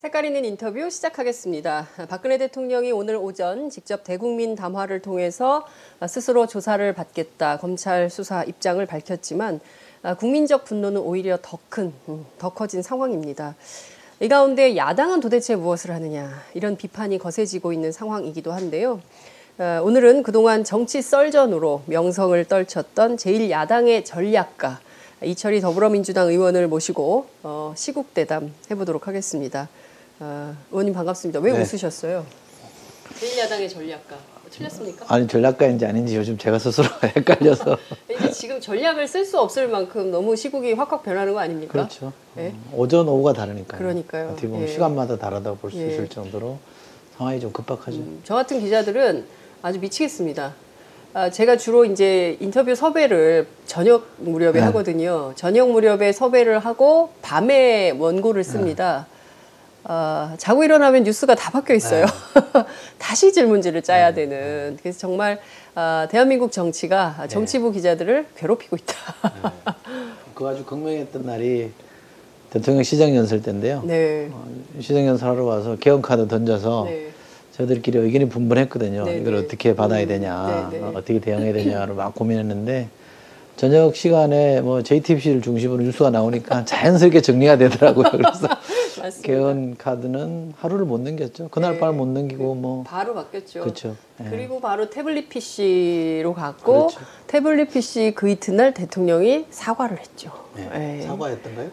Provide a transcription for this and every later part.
색깔 있는 인터뷰 시작하겠습니다. 박근혜 대통령이 오늘 오전 직접 대국민 담화를 통해서 스스로 조사를 받겠다, 검찰 수사 입장을 밝혔지만 국민적 분노는 오히려 더 커진 상황입니다. 이 가운데 야당은 도대체 무엇을 하느냐, 이런 비판이 거세지고 있는 상황이기도 한데요. 오늘은 그동안 정치 썰전으로 명성을 떨쳤던 제1야당의 전략가 이철희 더불어민주당 의원을 모시고 시국대담 해보도록 하겠습니다. 의원님 반갑습니다. 왜 웃으셨어요? 제1야당의 전략가. 틀렸습니까? 아니, 전략가인지 아닌지 요즘 제가 스스로 헷갈려서. 이게 지금 전략을 쓸 수 없을 만큼 너무 시국이 확확 변하는 거 아닙니까? 그렇죠. 네? 오전, 오후가 다르니까요. 그러니까요. 어떻게 보면 예. 시간마다 다르다고 볼 수 예. 있을 정도로 상황이 좀 급박하죠. 저 같은 기자들은 아주 미치겠습니다. 제가 주로 이제 인터뷰 섭외를 저녁 무렵에 하거든요. 저녁 무렵에 섭외를 하고 밤에 원고를 씁니다. 자고 일어나면 뉴스가 다 바뀌어 있어요. 다시 질문지를 짜야 되는. 그래서 정말 대한민국 정치가 정치부 기자들을 괴롭히고 있다. 그 아주 극명했던 날이 대통령 시정연설 때인데요. 네. 시정연설 하러 와서 개헌카드 던져서 네. 저희들끼리 의견이 분분했거든요. 네, 이걸 네. 어떻게 받아야 되냐, 네, 네. 어떻게 대응해야 되냐를 막 고민했는데 저녁 시간에 뭐 JTBC를 중심으로 뉴스가 나오니까 자연스럽게 정리가 되더라고요. 그래서 맞습니다. 개헌 카드는 하루를 못 넘겼죠. 그날 네. 밤을 못 넘기고 뭐 바로 바뀌었죠. 그렇죠. 예. 그리고 바로 태블릿 PC로 갔고 그렇죠. 태블릿 PC 그 이튿날 대통령이 사과를 했죠. 네. 예. 사과했던가요?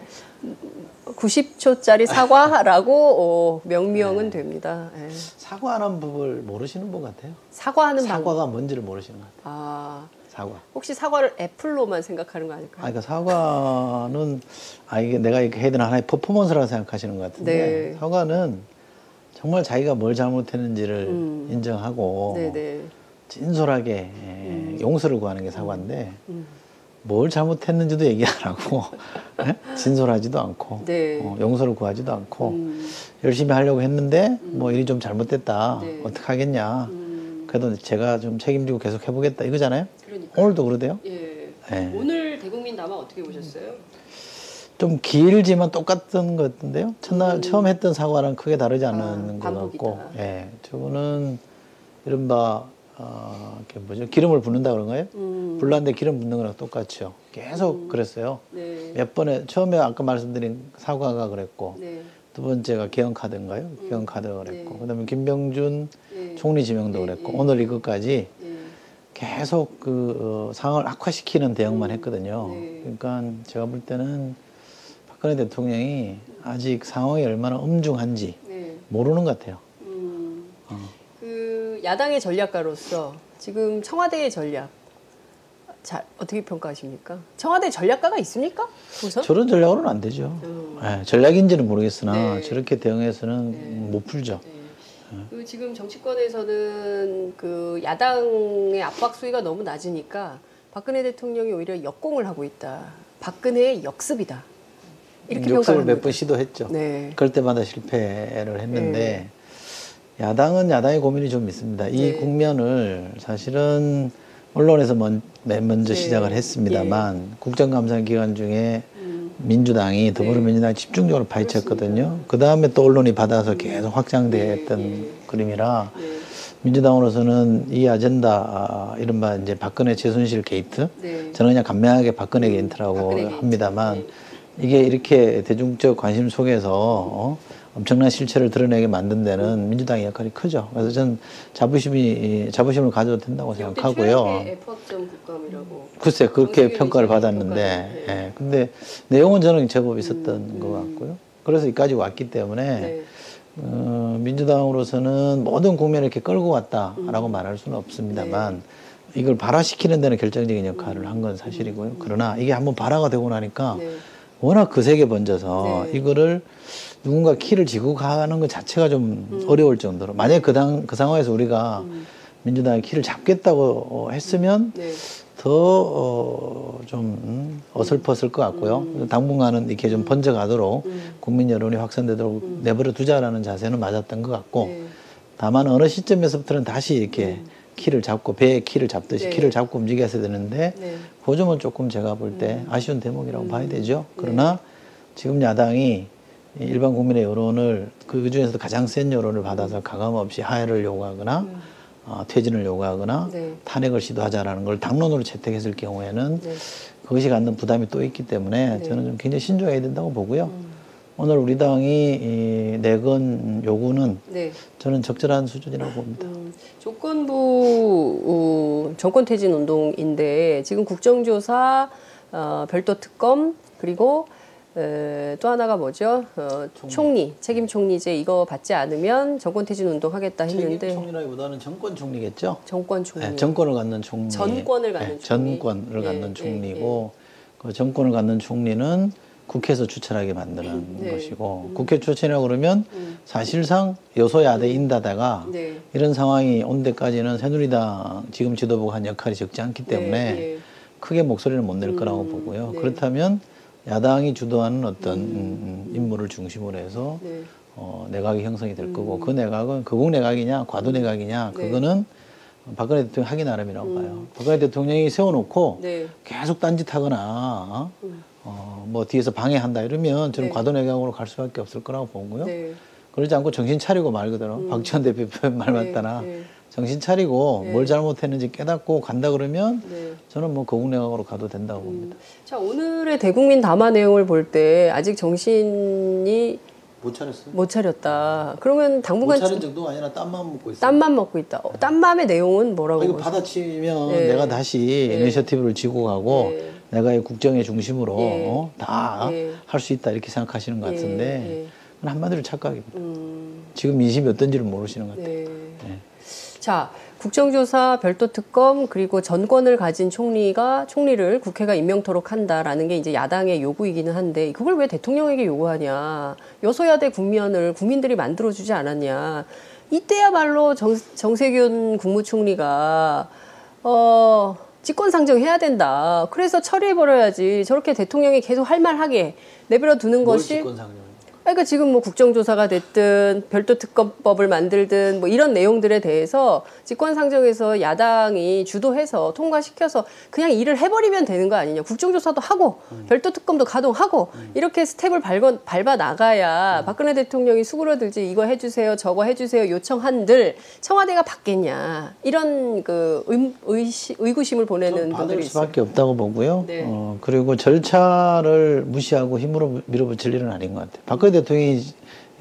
90초짜리 사과라고 명명은 됩니다. 예. 사과하는 법을 모르시는 분 같아요. 사과하는 방법. 사과가 뭔지를 모르시는 것 같아요. 아, 사과. 혹시 사과를 애플로만 생각하는 거 아닐까요? 그러니까 사과는 이게 내가 이렇게 해야 되는 하나의 퍼포먼스라고 생각하시는 것 같은데 네. 사과는 정말 자기가 뭘 잘못했는지를 인정하고 네네. 진솔하게 용서를 구하는 게 사과인데 뭘 잘못했는지도 얘기 안 하고 진솔하지도 않고 네. 용서를 구하지도 않고 열심히 하려고 했는데 뭐 일이 좀 잘못됐다. 네. 어떡하겠냐. 그래도 제가 좀 책임지고 계속 해보겠다 이거잖아요. 그러니까요. 오늘도 그러대요. 예. 네. 오늘 대국민 담화 어떻게 보셨어요? 좀 길지만 똑같은 것 같은데요. 첫날 처음 했던 사과랑 크게 다르지 않은 것 반복이다. 같고, 예, 저거는 이른바 이렇게 뭐죠? 기름을 붓는다 그런가요? 불났는데 기름 붓는 거랑 똑같죠. 계속 그랬어요. 네. 몇 번에 처음에 아까 말씀드린 사과가 그랬고, 네. 두 번째가 개헌카드인가요? 개헌카드가 그랬고, 그다음에 김병준 네. 총리 지명도 그랬고, 오늘 이것까지 계속 상황을 악화시키는 대응만 했거든요. 네. 그러니까 제가 볼 때는 박근혜 대통령이 아직 상황이 얼마나 엄중한지 네. 모르는 것 같아요. 그 야당의 전략가로서 지금 청와대의 전략 어떻게 평가하십니까? 청와대 전략가가 있습니까? 우선? 저런 전략으로는 안 되죠. 전략인지는 모르겠으나 네. 저렇게 대응해서는 못 풀죠. 그 지금 정치권에서는 그 야당의 압박 수위가 너무 낮으니까 박근혜 대통령이 오히려 역공을 하고 있다. 박근혜의 역습이다. 이렇게 역습을 평가합니다. 몇 번 시도했죠. 네. 그럴 때마다 실패를 했는데 야당은 야당의 고민이 좀 있습니다. 이 국면을 사실은 언론에서 맨 먼저 시작을 했습니다만 국정감사 기간 중에 민주당이 더불어민주당이 집중적으로 파헤쳤거든요. 그 다음에 또 언론이 받아서 계속 확장됐던 그림이라 민주당으로서는 이 아젠다 이른바 이제 박근혜 최순실 게이트 저는 그냥 간명하게 박근혜 게이트라고 합니다만 이게 이렇게 대중적 관심 속에서 엄청난 실체를 드러내게 만든 데는 민주당의 역할이 크죠. 그래서 저는 자부심을 가져도 된다고 생각하고요. 최악의 애퍼점 국감이라고. 글쎄 그렇게 평가를 받았는데, 예. 근데 내용은 저는 제법 있었던 것 같고요. 그래서 여기까지 왔기 때문에 민주당으로서는 모든 국면을 이렇게 끌고 왔다라고 말할 수는 없습니다만 이걸 발화시키는 데는 결정적인 역할을 한 건 사실이고요. 그러나 이게 한번 발화가 되고 나니까 워낙 거세게 번져서 이거를 누군가 키를 쥐고 가는 것 자체가 좀 어려울 정도로 만약에 그 상황에서 우리가 민주당이 키를 잡겠다고 했으면 더 좀 어설펐을 것 같고요. 당분간은 이렇게 좀 번져가도록 국민 여론이 확산되도록 내버려 두자라는 자세는 맞았던 것 같고 다만 어느 시점에서부터는 다시 이렇게 키를 잡고 배에 키를 잡듯이 키를 잡고 움직였어야 되는데 그 점은 조금 제가 볼 때 아쉬운 대목이라고 봐야 되죠. 그러나 지금 야당이 일반 국민의 여론을 그 중에서도 가장 센 여론을 받아서 가감없이 하야를 요구하거나 퇴진을 요구하거나 네. 탄핵을 시도하자라는 걸 당론으로 채택했을 경우에는 네. 그것이 갖는 부담이 또 있기 때문에 네. 저는 좀 굉장히 신중해야 된다고 보고요. 오늘 우리 당이 내건 요구는 네. 저는 적절한 수준이라고 봅니다. 조건부 정권 퇴진 운동인데 지금 국정조사, 별도 특검 그리고 또 하나가 뭐죠? 총리, 책임 총리제 이거 받지 않으면 정권 퇴진 운동 하겠다 했는데 책임 총리라기보다는 정권 총리겠죠. 정권 총리, 네, 정권을 갖는 총리, 전권을 갖는 총리, 전권을 갖는 예, 총리고 그 정권을 갖는 총리는 국회에서 추천하게 만드는 네. 것이고 국회 추천이라고 그러면 사실상 여소야대인다다가 네. 이런 상황이 온 데까지는 새누리당 지금 지도부가 한 역할이 적지 않기 때문에 네. 크게 목소리를 못 낼 거라고 보고요. 네. 그렇다면 야당이 주도하는 어떤 인물을 중심으로 해서 네. 내각이 형성이 될 거고 그 내각은 극우 내각이냐 과도 내각이냐 네. 그거는 박근혜 대통령이 하기 나름이라고 봐요. 박근혜 대통령이 세워놓고 네. 계속 딴짓하거나 뭐 뒤에서 방해한다 이러면 저는 네. 과도 내각으로 갈 수밖에 없을 거라고 보고요. 네. 그러지 않고 정신 차리고 말 그대로 박지원 대표 표현 말 맞다나 네. 정신 차리고 네. 뭘 잘못했는지 깨닫고 간다 그러면 네. 저는 뭐 극우 내각으로 가도 된다고 봅니다. 자, 오늘의 대국민 담화 내용을 볼 때 아직 정신이 못 차렸어요? 못 차렸다. 그러면 당분간 정도가 아니라 땀만 먹고 있어요. 땀만 먹고 있다. 땀맘의 내용은 뭐라고 이거 보세요? 받아치면 네. 내가 다시 네. 이니셔티브를 쥐고 가고 네. 내가 이 국정의 중심으로 네. 다 네. 할 수 있다 이렇게 생각하시는 것 같은데 예. 그건 한마디로 착각입니다. 지금 민심이 어떤지를 모르시는 것 같아요. 네. 네. 자, 국정조사, 별도 특검 그리고 전권을 가진 총리를 국회가 임명토록 한다라는 게 이제 야당의 요구이기는 한데 그걸 왜 대통령에게 요구하냐? 여소야대 국면을 국민들이 만들어주지 않았냐? 이때야말로 정세균 국무총리가 직권상정해야 된다. 그래서 처리해버려야지. 저렇게 대통령이 계속 할 말하게 내버려 두는 것이. 직권상정? 그러니까 지금 뭐 국정조사가 됐든 별도 특검법을 만들든 뭐 이런 내용들에 대해서 직권상정에서 야당이 주도해서 통과시켜서 그냥 일을 해버리면 되는 거 아니냐. 국정조사도 하고 별도 특검도 가동하고 이렇게 스텝을 밟아 나가야 박근혜 대통령이 수그러들지 이거 해주세요 저거 해주세요 요청한들 청와대가 받겠냐. 이런 그 의구심을 보내는 분들이 받을 있어요. 수밖에 없다고 보고요. 네. 그리고 절차를 무시하고 힘으로 밀어붙일 일은 아닌 것 같아요. 박근혜 대통령이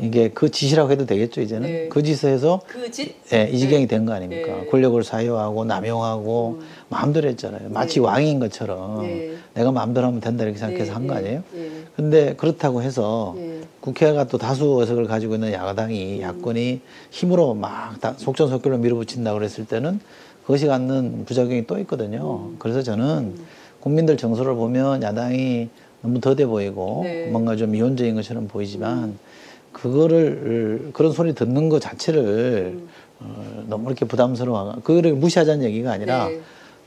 이게 그 짓이라고 해도 되겠죠, 이제는. 네. 그 짓을 해서 그 짓? 이 지경이 네. 된 거 아닙니까? 네. 권력을 사유하고 남용하고 마음대로 했잖아요. 마치 네. 왕인 것처럼 네. 내가 마음대로 하면 된다 이렇게 생각해서 한 거 아니에요? 네. 근데 그렇다고 해서 네. 국회가 또 다수 의석을 가지고 있는 야당이 야권이 힘으로 막 속전속결로 밀어붙인다고 그랬을 때는 그것이 갖는 부작용이 또 있거든요. 그래서 저는 국민들 정서를 보면 야당이 너무 더뎌 보이고 네. 뭔가 좀 이원적인 것처럼 보이지만 그런 소리 듣는 것 자체를 너무 이렇게 부담스러워 그거를 무시하자는 얘기가 아니라 네.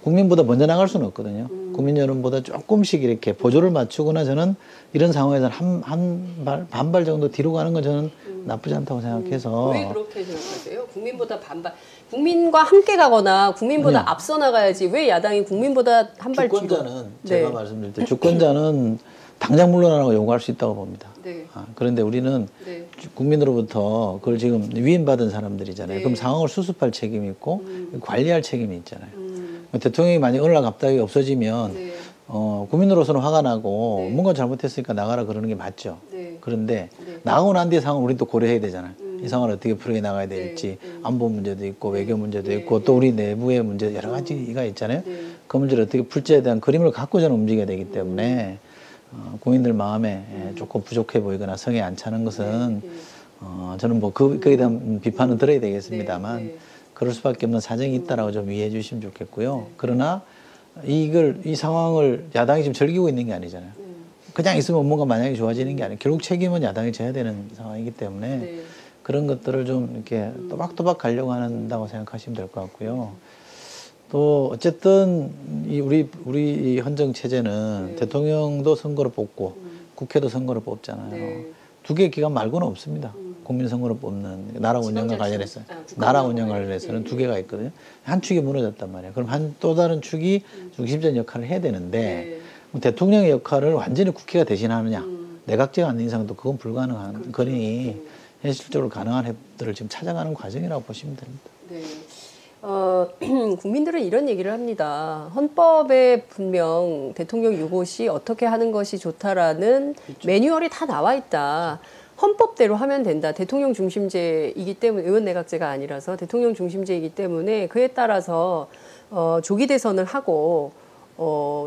국민보다 먼저 나갈 수는 없거든요. 국민 여론보다 조금씩 이렇게 보조를 맞추거나 저는 이런 상황에서는 반발 정도 뒤로 가는 건 저는 나쁘지 않다고 생각해서 왜 그렇게 생각하세요? 국민보다 국민과 함께 가거나 국민보다 아니요. 앞서 나가야지 왜 야당이 국민보다 한 발 뒤로? 주권자는 네. 제가 말씀드릴 때 주권자는 당장 물러나라고 요구할 수 있다고 봅니다. 네. 그런데 우리는 네. 국민으로부터 그걸 지금 위임받은 사람들이잖아요. 네. 그럼 상황을 수습할 책임이 있고 관리할 책임이 있잖아요. 대통령이 만약 어느 날 갑자기 없어지면 네. 국민으로서는 화가 나고 네. 뭔가 잘못했으니까 나가라 그러는 게 맞죠. 네. 그런데 네. 나가고 난 뒤의 상황을 우리는 또 고려해야 되잖아요. 이 상황을 어떻게 풀어야 나가야 될지 네. 안보 문제도 있고 외교 문제도 네. 있고 또 우리 내부의 문제 여러 가지가 있잖아요. 네. 그 문제를 어떻게 풀지에 대한 그림을 갖고 저는 움직여야 되기 때문에 국민들 마음에 조금 부족해 보이거나 성에 안 차는 것은 저는 뭐 거기에 대한 비판은 들어야 되겠습니다만 네. 네. 그럴 수밖에 없는 사정이 있다라고 좀 이해해 주시면 좋겠고요. 그러나 이 상황을 야당이 지금 즐기고 있는 게 아니잖아요. 그냥 있으면 뭔가 마냥이 좋아지는 게 아니에요. 결국 책임은 야당이 져야 되는 상황이기 때문에 네. 그런 것들을 좀 이렇게 또박또박 가려고 한다고 생각하시면 될 것 같고요. 또 어쨌든 우리 헌정 체제는 네. 대통령도 선거로 뽑고 국회도 선거로 뽑잖아요. 네. 두 개의 기관 말고는 없습니다. 국민 선거로 뽑는 나라 운영과 관련해서 나라 운영 관련해서는 두 개가 있거든요. 한 축이 무너졌단 말이에요. 그럼 또 다른 축이 중심적 역할을 해야 되는데 네. 대통령의 역할을 완전히 국회가 대신하느냐 내각제가 아닌 이상도 그건 불가능한 거니 현실적으로 가능한 해법들을 지금 찾아가는 과정이라고 보시면 됩니다. 네. 국민들은 이런 얘기를 합니다. 헌법에 분명 대통령 유고시 어떻게 하는 것이 좋다라는 그렇죠. 매뉴얼이 다 나와 있다. 헌법대로 하면 된다. 대통령 중심제이기 때문에 의원 내각제가 아니라서 대통령 중심제이기 때문에 그에 따라서 조기 대선을 하고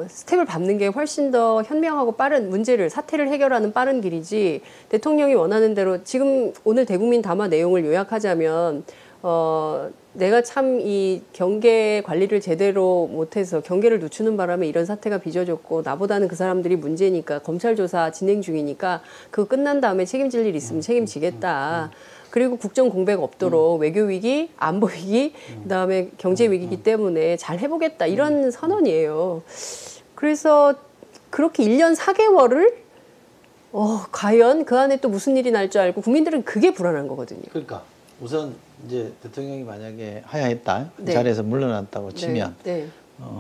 스텝을 밟는 게 훨씬 더 현명하고 빠른 사태를 해결하는 빠른 길이지 대통령이 원하는 대로 지금 오늘 대국민 담화 내용을 요약하자면 내가 참 이 경계 관리를 제대로 못해서 경계를 늦추는 바람에 이런 사태가 빚어졌고 나보다는 그 사람들이 문제니까 검찰 조사 진행 중이니까 그거 끝난 다음에 책임질 일 있으면 책임지겠다. 그리고 국정 공백 없도록 외교 위기, 안보 위기, 그다음에 경제 위기이기 때문에 잘 해보겠다 이런 선언이에요. 그래서 그렇게 1년 4개월을 과연 그 안에 또 무슨 일이 날 줄 알고 국민들은 그게 불안한 거거든요. 그러니까 우선 이제 대통령이 만약에 하야했다 네. 자리에서 물러났다고 치면 네.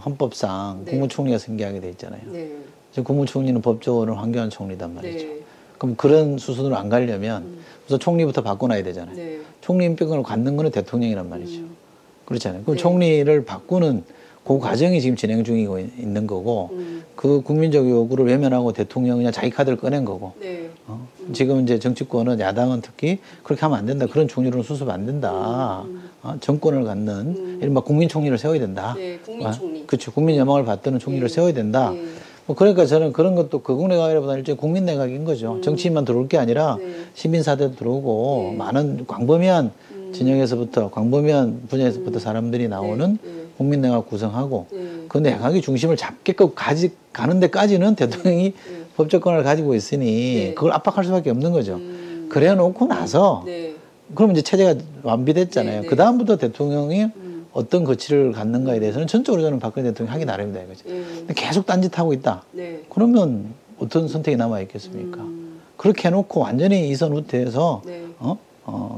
헌법상 네. 국무총리가 승계하게 돼 있잖아요. 네. 지금 국무총리는 법적으로는 황교안 총리단 말이죠. 네. 그럼 그런 수순으로 안 가려면 우선 총리부터 바꿔놔야 되잖아요. 네. 총리 임명을 갖는 거는 대통령이란 말이죠. 그렇잖아요. 그럼 네. 총리를 바꾸는 그 과정이 지금 진행 중이고 있는 거고 그 국민적 요구를 외면하고 대통령이 그냥 자기 카드를 꺼낸 거고 네. 지금 이제 정치권은 야당은 특히 그렇게 하면 안 된다. 그런 총리로는 수습 안 된다. 정권을 갖는 이른바 국민총리를 세워야 된다. 네, 국민총리. 그렇죠. 국민 여망을 받드는 총리를 네. 세워야 된다. 네. 뭐 그러니까 저는 그런 것도 거국내각이라보다는 일종의 국민내각인 거죠. 정치인만 들어올 게 아니라 네. 시민사대도 들어오고 네. 많은 광범위한 진영에서부터 광범위한 분야에서부터 사람들이 나오는 네. 국민내각 구성하고 네. 그 내각이 중심을 잡게끔 가는 데까지는 대통령이 법적권을 가지고 있으니 네. 그걸 압박할 수밖에 없는 거죠. 그래 놓고 나서 네. 그러면 이제 체제가 완비됐잖아요. 네, 네. 그 다음부터 대통령이 어떤 거취를 갖는가에 대해서는 전적으로 저는 박근혜 대통령이 하기 나름이다 이거죠. 근데 계속 딴짓하고 있다. 네. 그러면 어떤 선택이 남아 있겠습니까? 그렇게 해놓고 완전히 이선 후퇴해서 네.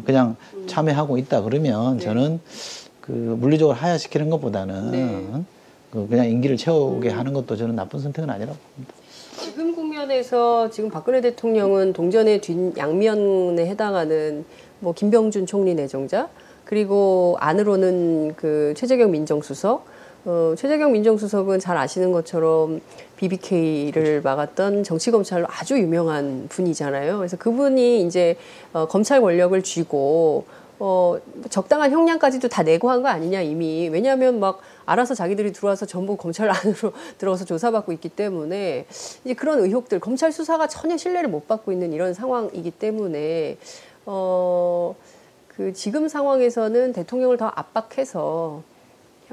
그냥 참여하고 있다 그러면 네. 저는 그 물리적으로 하야시키는 것보다는 네. 그냥 임기를 채우게 하는 것도 저는 나쁜 선택은 아니라고 봅니다. 지금 국면에서 지금 박근혜 대통령은 동전의 뒷양면에 해당하는 뭐 김병준 총리 내정자 그리고 안으로는 그 최재경 민정수석 최재경 민정수석은 잘 아시는 것처럼 BBK를 막았던 정치검찰로 아주 유명한 분이잖아요. 그래서 그분이 이제 검찰 권력을 쥐고 적당한 형량까지도 다 내고 한 거 아니냐 이미. 왜냐하면 막 알아서 자기들이 들어와서 전부 검찰 안으로 들어가서 조사받고 있기 때문에 이제 그런 의혹들 검찰 수사가 전혀 신뢰를 못 받고 있는 이런 상황이기 때문에 그 지금 상황에서는 대통령을 더 압박해서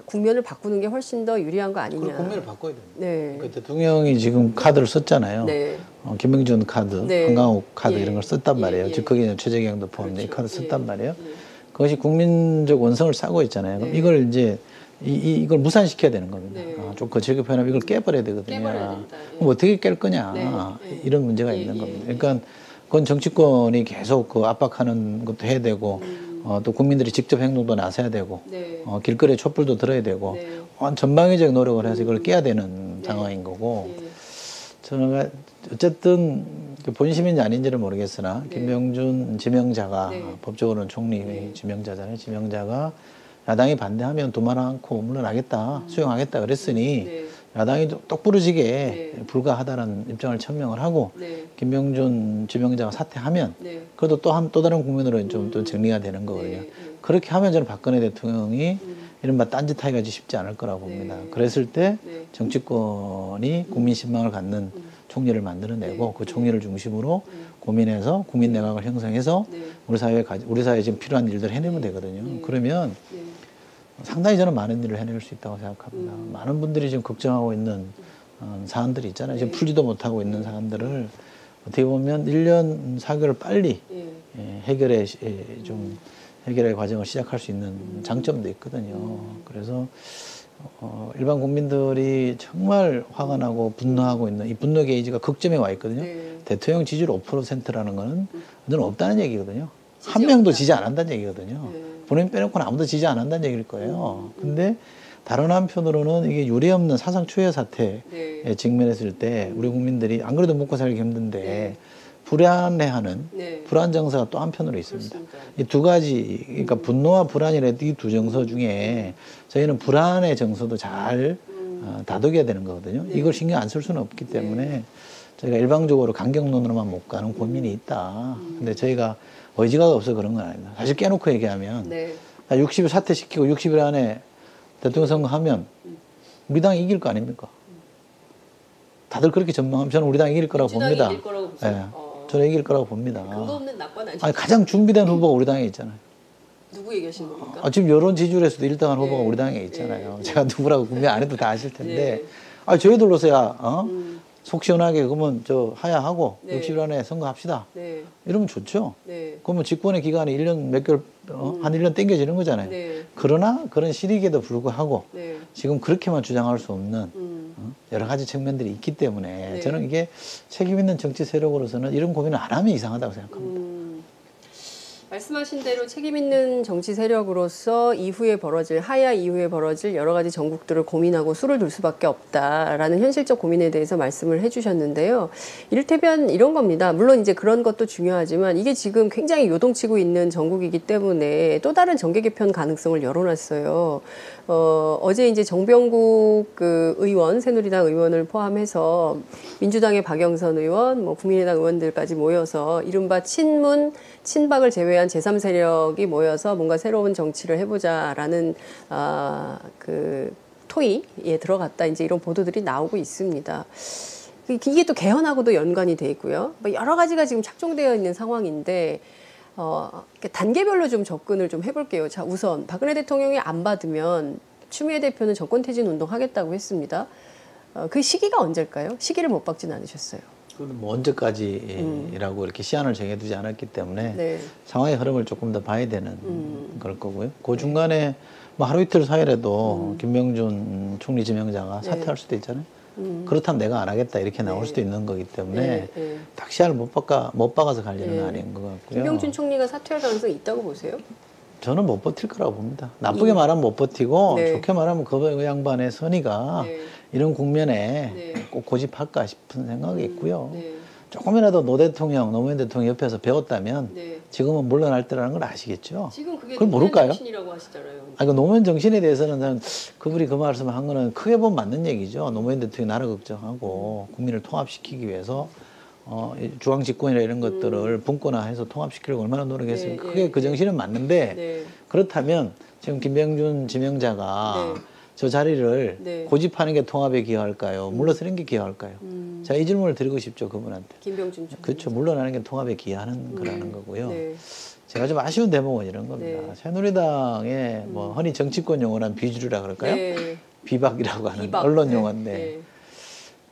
국면을 바꾸는 게 훨씬 더 유리한 거 아니냐. 그 국면을 바꿔야 됩니다. 네. 그러니까 대통령이 지금 카드를 썼잖아요. 네. 김병준 카드, 네. 한강욱 카드 예. 이런 걸 썼단 말이에요. 예. 즉 거기에 최재경도 포함된 이 그렇죠. 카드 썼단 예. 말이에요. 예. 그것이 국민적 원성을 쌓고 있잖아요. 그럼 네. 이걸 이제 이걸 무산시켜야 되는 겁니다. 네. 좀 거칠게 표현하면 이걸 깨버려야 되거든요. 깨버려야 된다. 예. 그럼 어떻게 깰 거냐 네. 이런 문제가 예. 있는 예. 겁니다. 그러니까 그건 정치권이 계속 그 압박하는 것도 해야 되고 또 국민들이 직접 행동도 나서야 되고 네. 길거리에 촛불도 들어야 되고 네. 전방위적 노력을 해서 이걸 깨야 되는 상황인 거고 예. 저는 어쨌든 그 본심인지 아닌지는 모르겠으나 네. 김병준 지명자가 네. 법적으로는 총리 네. 지명자잖아요. 지명자가 야당이 반대하면 두말 않고 물러나겠다, 수용하겠다 그랬으니 네. 야당이 똑부러지게 네. 불가하다는 입장을 천명을 하고 네. 김병준 지명자가 사퇴하면 네. 그래도 또 다른 국면으로 좀 또 정리가 되는 거거든요. 네. 그렇게 하면 저는 박근혜 대통령이 이른바 딴짓하기가 쉽지 않을 거라고 봅니다. 네. 그랬을 때 네. 정치권이 국민 신망을 갖는 총리를 만들어내고 네. 그 총리를 중심으로 고민해서 국민 내각을 형성해서 네. 우리 사회에 지금 필요한 일들을 해내면 되거든요. 그러면 네. 상당히 저는 많은 일을 해낼 수 있다고 생각합니다. 많은 분들이 지금 걱정하고 있는 사안들이 있잖아요. 지금 풀지도 못하고 있는 사안들을 어떻게 보면 1년 4개월 빨리 예. 해결의 과정을 시작할 수 있는 장점도 있거든요. 그래서 일반 국민들이 정말 화가 나고 분노하고 있는 이 분노 게이지가 극점에 와 있거든요. 네. 대통령 지지율 5%라는 거는 그건 없다는 얘기거든요. 한 지지 명도 없다. 지지 안 한다는 얘기거든요. 네. 본인 빼놓고는 아무도 지지 안 한다는 얘기일 거예요. 근데 다른 한편으로는 이게 유례없는 사상 초유의 사태에 네. 직면했을 때 우리 국민들이 안 그래도 먹고 살기 힘든데 네. 불안해하는 네. 불안 정서가 또 한편으로 있습니다. 그렇습니다. 이 두 가지, 그러니까 분노와 불안이라는 이 두 정서 중에 저희는 불안의 정서도 잘 다독여야 되는 거거든요. 네. 이걸 신경 안 쓸 수는 없기 때문에 저희가 일방적으로 강경론으로만 못 가는 고민이 있다. 근데 저희가 의지가 없어 그런 건 아닙니다. 사실 깨놓고 얘기하면 네. 60일 사퇴시키고 60일 안에 대통령 선거하면 우리 당이 이길 거 아닙니까? 다들 그렇게 전망하면 저는 우리 당이 이길 거라고 민주당이 봅니다. 이길 거라고 보세요? 예. 저는 이길 거라고 봅니다. 근거 없는 낙관 아니죠? 아니, 가장 준비된 후보가 우리 당에 있잖아요. 누구 얘기하시는 겁니까? 지금 여론 지지율에서도 1등한 후보가 네. 우리 당에 있잖아요. 네. 제가 누구라고 구명 안 해도 다 아실 텐데. 네. 저희들로서야 속 시원하게 그러면 저 하야하고 네. 60일 안에 선거합시다. 네. 이러면 좋죠. 네. 그러면 집권의 기간이 1년 몇 개월, 한 1년 땡겨지는 거잖아요. 네. 그러나 그런 실익에도 불구하고 네. 지금 그렇게만 주장할 수 없는 여러 가지 측면들이 있기 때문에 네. 저는 이게 책임 있는 정치 세력으로서는 이런 고민을 안 하면 이상하다고 생각합니다. 말씀하신 대로 책임 있는 정치 세력으로서 이후에 벌어질 하야 이후에 벌어질 여러 가지 정국들을 고민하고 수를 둘 수밖에 없다라는 현실적 고민에 대해서 말씀을 해주셨는데요. 이를테면 이런 겁니다. 물론 이제 그런 것도 중요하지만 이게 지금 굉장히 요동치고 있는 정국이기 때문에 또 다른 정계 개편 가능성을 열어놨어요. 어제 이제 정병국 그 의원, 새누리당 의원을 포함해서 민주당의 박영선 의원, 뭐 국민의당 의원들까지 모여서 이른바 친문, 친박을 제외한 제3세력이 모여서 뭔가 새로운 정치를 해보자라는 그 토의에 들어갔다 이제 이런 보도들이 나오고 있습니다. 이게 또 개헌하고도 연관이 돼 있고요. 뭐 여러 가지가 지금 착종되어 있는 상황인데 단계별로 좀 접근을 좀 해볼게요. 자, 우선 박근혜 대통령이 안 받으면 추미애 대표는 정권 퇴진 운동 하겠다고 했습니다. 그 시기가 언제일까요? 시기를 못 박진 않으셨어요. 그건 뭐 언제까지라고 이렇게 시한을 정해두지 않았기 때문에 네. 상황의 흐름을 조금 더 봐야 되는 걸 거고요. 그 중간에 뭐 하루 이틀 사이라도 김명준 총리 지명자가 사퇴할 수도 있잖아요. 그렇다면 내가 안 하겠다 이렇게 나올 수도 있는 거기 때문에 딱 시한을 못 박아서 갈 일은 아닌 것 같고요. 김명준 총리가 사퇴할 가능성이 있다고 보세요? 저는 못 버틸 거라고 봅니다. 나쁘게 말하면 못 버티고 네. 좋게 말하면 그 양반의 선의가 네. 이런 국면에 네. 꼭 고집할까 싶은 생각이 있고요. 네. 조금이라도 노무현 대통령 옆에서 배웠다면 네. 지금은 물러날 때라는 걸 아시겠죠. 지금 그게 그걸 노무현 모를까요? 정신이라고 하시잖아요. 그 노무현 정신에 대해서는 저는 그분이 그 말씀을 한 거는 크게 보면 맞는 얘기죠. 노무현 대통령이 나라 걱정하고 국민을 통합시키기 위해서 중앙 집권이나 이런 것들을 분권화해서 통합시키려고 얼마나 노력했습니까? 네, 크게 네, 그 정신은 맞는데 네. 그렇다면 지금 김병준 지명자가 네. 저 자리를 네. 고집하는 게 통합에 기여할까요? 물러서는 게 기여할까요? 제가 이 질문을 드리고 싶죠, 그분한테. 김병준 총리. 그렇죠. 물러나는 게 통합에 기여하는 거라는 거고요. 네. 제가 좀 아쉬운 대목은 이런 겁니다. 네. 새누리당의 뭐 흔히 정치권 용어란 비주류라 그럴까요? 네. 비박이라고 하는 비박. 언론 네. 용어인데 네.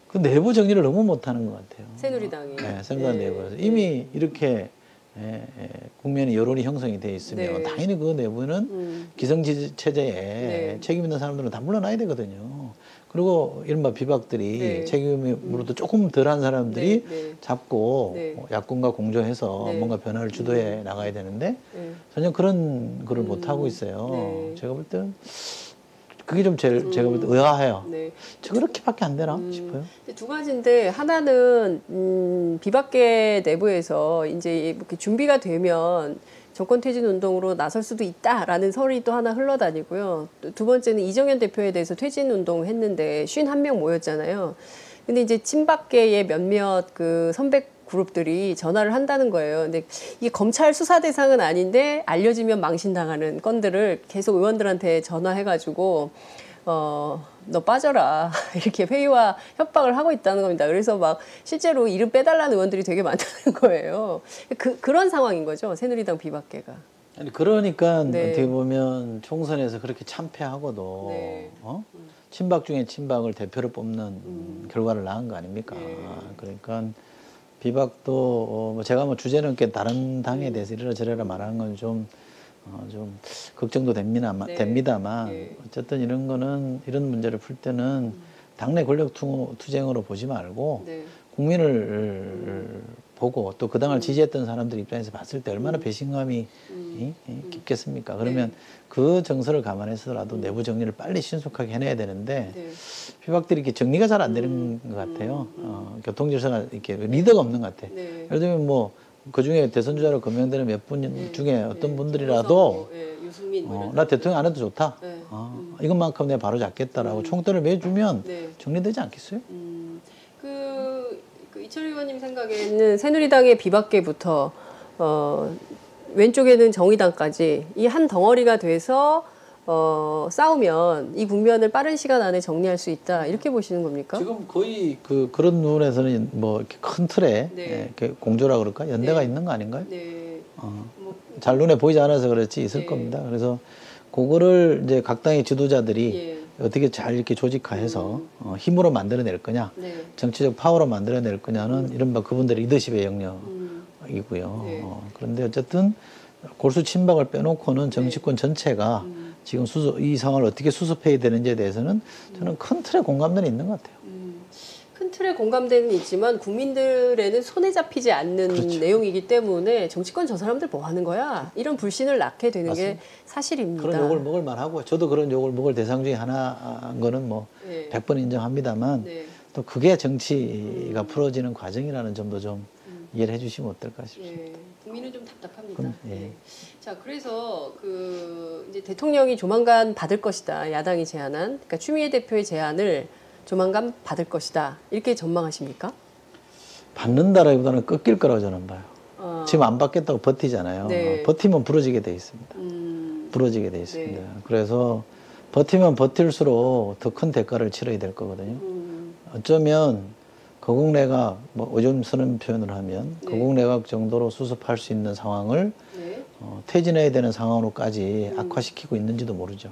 그 내부 정리를 너무 못하는 것 같아요. 새누리당이. 네, 새누리당 내부에서 이미 이렇게 국면의 여론이 형성이 돼 있으면 네. 당연히 그 내부는 기성지지 체제에 네. 책임 있는 사람들은 다 물러나야 되거든요. 그리고 이른바 비박들이 네. 책임으로도 조금 덜한 사람들이 네. 네. 잡고 네. 야권과 공조해서 네. 뭔가 변화를 주도해 나가야 되는데 네. 전혀 그런 거를 못 하고 있어요. 네. 제가 볼 때는 그게 좀 제일 제가 볼 때 의아해요. 네. 저 그렇게밖에 안 되나 싶어요. 두 가지인데 하나는 비박계 내부에서 이제 이렇게 준비가 되면 정권 퇴진 운동으로 나설 수도 있다라는 설이 또 하나 흘러다니고요. 두 번째는 이정현 대표에 대해서 퇴진 운동 했는데 51명 모였잖아요. 근데 이제 친박계의 몇몇 그 선배 그룹들이 전화를 한다는 거예요. 근데 이게 검찰 수사 대상은 아닌데 알려지면 망신당하는 건들을 계속 의원들한테 전화해가지고 너 빠져라 이렇게 회의와 협박을 하고 있다는 겁니다. 그래서 막 실제로 이름 빼달라는 의원들이 되게 많다는 거예요. 그런 상황인 거죠. 새누리당 비박계가. 아니 그러니까 네. 어떻게 보면 총선에서 그렇게 참패하고도 네. 친박 중에 친박을 대표로 뽑는 결과를 낳은 거 아닙니까? 네. 그러니까 비박도 뭐 제가 뭐 주제는 꽤 다른 당에 대해서 이래라 저래라 말하는 건 좀 걱정도 됩니다만 네. 어쨌든 이런 거는 이런 문제를 풀 때는 당내 권력 투쟁으로 보지 말고 네. 국민을 보고 또 그 당을 지지했던 사람들 입장에서 봤을 때 얼마나 배신감이 깊겠습니까? 그러면 그 정서를 감안해서라도 내부 정리를 빨리 신속하게 해내야 되는데 네. 피박들이 이렇게 정리가 잘 안 되는 것 같아요. 교통질서가 이렇게 리더가 없는 것 같아. 네. 예를 들면 뭐 그 중에 대선 주자로 거명되는 몇 분 중에 어떤 분들이라도 유승민 뭐 이런 나 대통령 안 해도 좋다. 네. 이것만큼 내가 바로 잡겠다라고 총대를 매주면 네. 정리되지 않겠어요? 그 이철 의원님 생각에는 새누리당의 비박계부터 왼쪽에는 정의당까지 이 한 덩어리가 돼서 싸우면 이 국면을 빠른 시간 안에 정리할 수 있다 이렇게 보시는 겁니까? 지금 거의 그런 부분에서는 뭐 이렇게 큰 틀에 이렇게 공조라 그럴까 연대가 있는 거 아닌가요? 네. 뭐, 잘 눈에 보이지 않아서 그렇지 있을 겁니다. 그래서 그거를 이제 각 당의 지도자들이 어떻게 잘 이렇게 조직화해서 힘으로 만들어낼 거냐, 정치적 파워로 만들어낼 거냐는 이른바 그분들의 리더십의 영역이고요. 그런데 어쨌든 골수 친박을 빼놓고는 정치권 전체가 지금 이 상황을 어떻게 수습해야 되는지에 대해서는 저는 큰 틀에 공감대는 있는 것 같아요. 큰 틀의 공감대는 있지만 국민들에는 손에 잡히지 않는 내용이기 때문에 정치권 저 사람들 뭐 하는 거야? 이런 불신을 낳게 되는 맞습니다. 게 사실입니다. 그런 욕을 먹을 만하고 저도 그런 욕을 먹을 대상 중에 하나인 거는 뭐 100번 인정합니다만 또 그게 정치가 풀어지는 과정이라는 점도 좀 이해를 해주시면 어떨까 싶습니다. 국민은 좀 답답합니다. 예. 자, 그래서 이제 대통령이 조만간 받을 것이다. 야당이 제안한, 그러니까 추미애 대표의 제안을 조만간 받을 것이다. 이렇게 전망하십니까? 받는다라기보다는 꺾일 거라고 저는 봐요. 지금 안 받겠다고 버티잖아요. 버티면 부러지게 돼 있습니다. 부러지게 돼 있습니다. 그래서 버티면 버틸수록 더 큰 대가를 치러야 될 거거든요. 어쩌면 거국내각, 뭐 요즘 쓰는 표현을 하면 거국내각 정도로 수습할 수 있는 상황을 퇴진해야 되는 상황으로까지 악화시키고 있는지도 모르죠.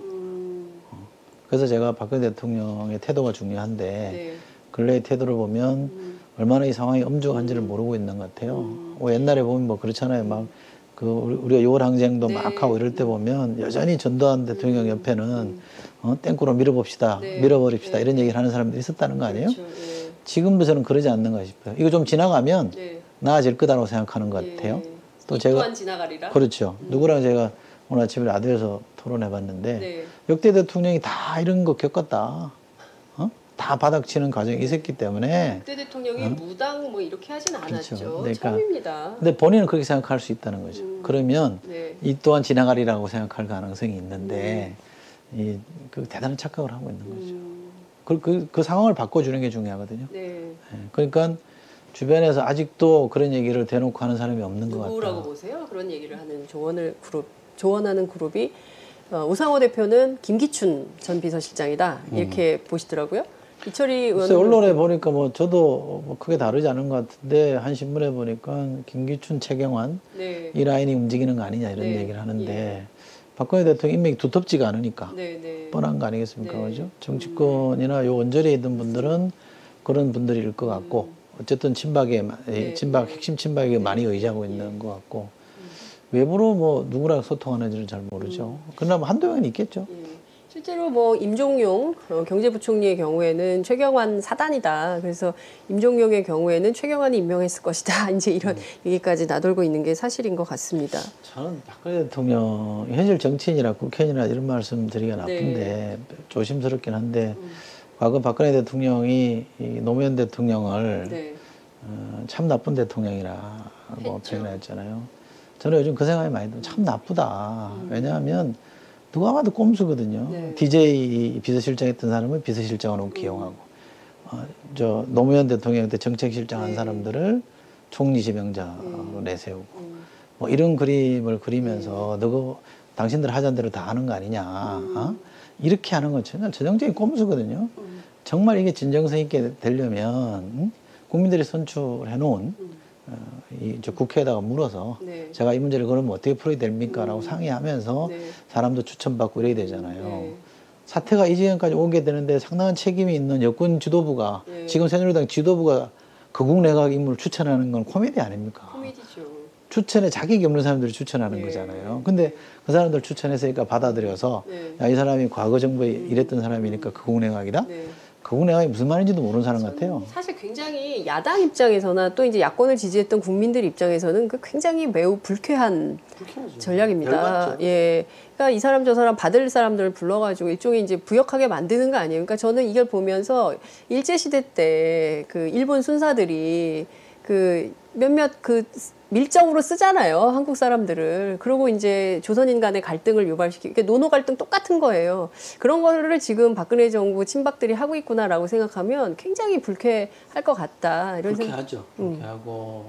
그래서 제가 박근혜 대통령의 태도가 중요한데 근래의 태도를 보면 얼마나 이 상황이 엄중한지를 모르고 있는 것 같아요. 뭐 옛날에 보면 뭐 그렇잖아요. 막 우리가 6월 항쟁도 막 하고 이럴 때 보면 여전히 전두환 대통령 옆에는 땡꾸로 밀어봅시다, 밀어버립시다 이런 얘기를 하는 사람들이 있었다는 거 아니에요? 그렇죠. 지금도 저는 그러지 않는가 싶어요. 이거 좀 지나가면 나아질 거다라고 생각하는 것 같아요. 또 제가 또한 지나가리라. 그렇죠. 누구랑 제가 오늘 아침에 라디오에서 토론해봤는데 역대 대통령이 다 이런 거 겪었다. 다 바닥치는 과정이 있었기 때문에 역대 대통령이 무당 뭐 이렇게 하진 않았죠. 그렇죠. 그러니까, 처음입니다. 근데 본인은 그렇게 생각할 수 있다는 거죠. 그러면 이 또한 지나가리라고 생각할 가능성이 있는데 그 대단한 착각을 하고 있는 거죠. 그 상황을 바꿔주는 게 중요하거든요. 그러니까 주변에서 아직도 그런 얘기를 대놓고 하는 사람이 없는 것 같아요. 누구라고 보세요? 그런 얘기를 하는 조언하는 그룹이 우상호 대표는 김기춘 전 비서실장이다 이렇게 보시더라고요. 이철희 의원은 언론에 보니까 뭐 저도 뭐 크게 다르지 않은 것 같은데 한 신문에 보니까 김기춘, 최경환 이 라인이 움직이는 거 아니냐 이런 얘기를 하는데 박근혜 대통령 인맥이 두텁지가 않으니까 뻔한 거 아니겠습니까? 그죠? 정치권이나 요 언저리에 있던 분들은 그런 분들일 것 같고 어쨌든 친박 핵심 친박에 많이 의지하고 있는 것 같고 외부로 뭐 누구랑 소통하는지는 잘 모르죠. 그러나 뭐 한두 명은 있겠죠. 실제로 뭐 임종용 경제부총리의 경우에는 최경환 사단이다. 그래서 임종용의 경우에는 최경환이 임명했을 것이다. 이제 이런 얘기까지 나돌고 있는 게 사실인 것 같습니다. 저는 박근혜 대통령 현실 정치인이라 국회의원이라 이런 말씀 드리기가 나쁜데 조심스럽긴 한데 과거 박근혜 대통령이 이 노무현 대통령을 참 나쁜 대통령이라고 표현했잖아요. 저는 요즘 그 생각이 많이 들어요. 참 나쁘다. 왜냐하면 누가 봐도 꼼수거든요. DJ 비서실장 했던 사람을 비서실장으로 기용하고 저 노무현 대통령 때 정책실장 한 사람들을 총리 지명자로 내세우고 뭐 이런 그림을 그리면서 너가 당신들 하자는 대로 다 하는 거 아니냐. 이렇게 하는 건 전형적인 꼼수거든요. 정말 이게 진정성 있게 되려면 국민들이 선출해 놓은 저 국회에다가 물어서 제가 이 문제를 그러면 어떻게 풀어야 됩니까? 라고 상의하면서 사람도 추천받고 이래야 되잖아요. 사태가 이 지경까지 오게 되는데 상당한 책임이 있는 여권 지도부가 지금 새누리당 지도부가 거국내각 인물을 추천하는 건 코미디 아닙니까? 코미디죠. 추천에 자격이 없는 사람들이 추천하는 거잖아요. 근데 그 사람들 추천했으니까 받아들여서 야, 이 사람이 과거 정부에 일했던 사람이니까 거국내각이다? 그거 내가 무슨 말인지도 모르는 사람 같아요. 사실 굉장히 야당 입장에서나 또 이제 야권을 지지했던 국민들 입장에서는 그 굉장히 매우 불쾌한 전략입니다. 열받죠. 예. 그러니까 이 사람 저 사람 받을 사람들을 불러가지고 일종의 이제 부역하게 만드는 거 아니에요. 그러니까 저는 이걸 보면서 일제시대 때 그 일본 순사들이 그 몇몇 그 밀정으로 쓰잖아요. 한국 사람들을. 그리고 이제 조선인 간의 갈등을 유발시키고, 그러니까 노노 갈등 똑같은 거예요. 그런 거를 지금 박근혜 정부 친박들이 하고 있구나라고 생각하면 굉장히 불쾌할 것 같다. 이런 생각. 불쾌하죠. 불쾌하고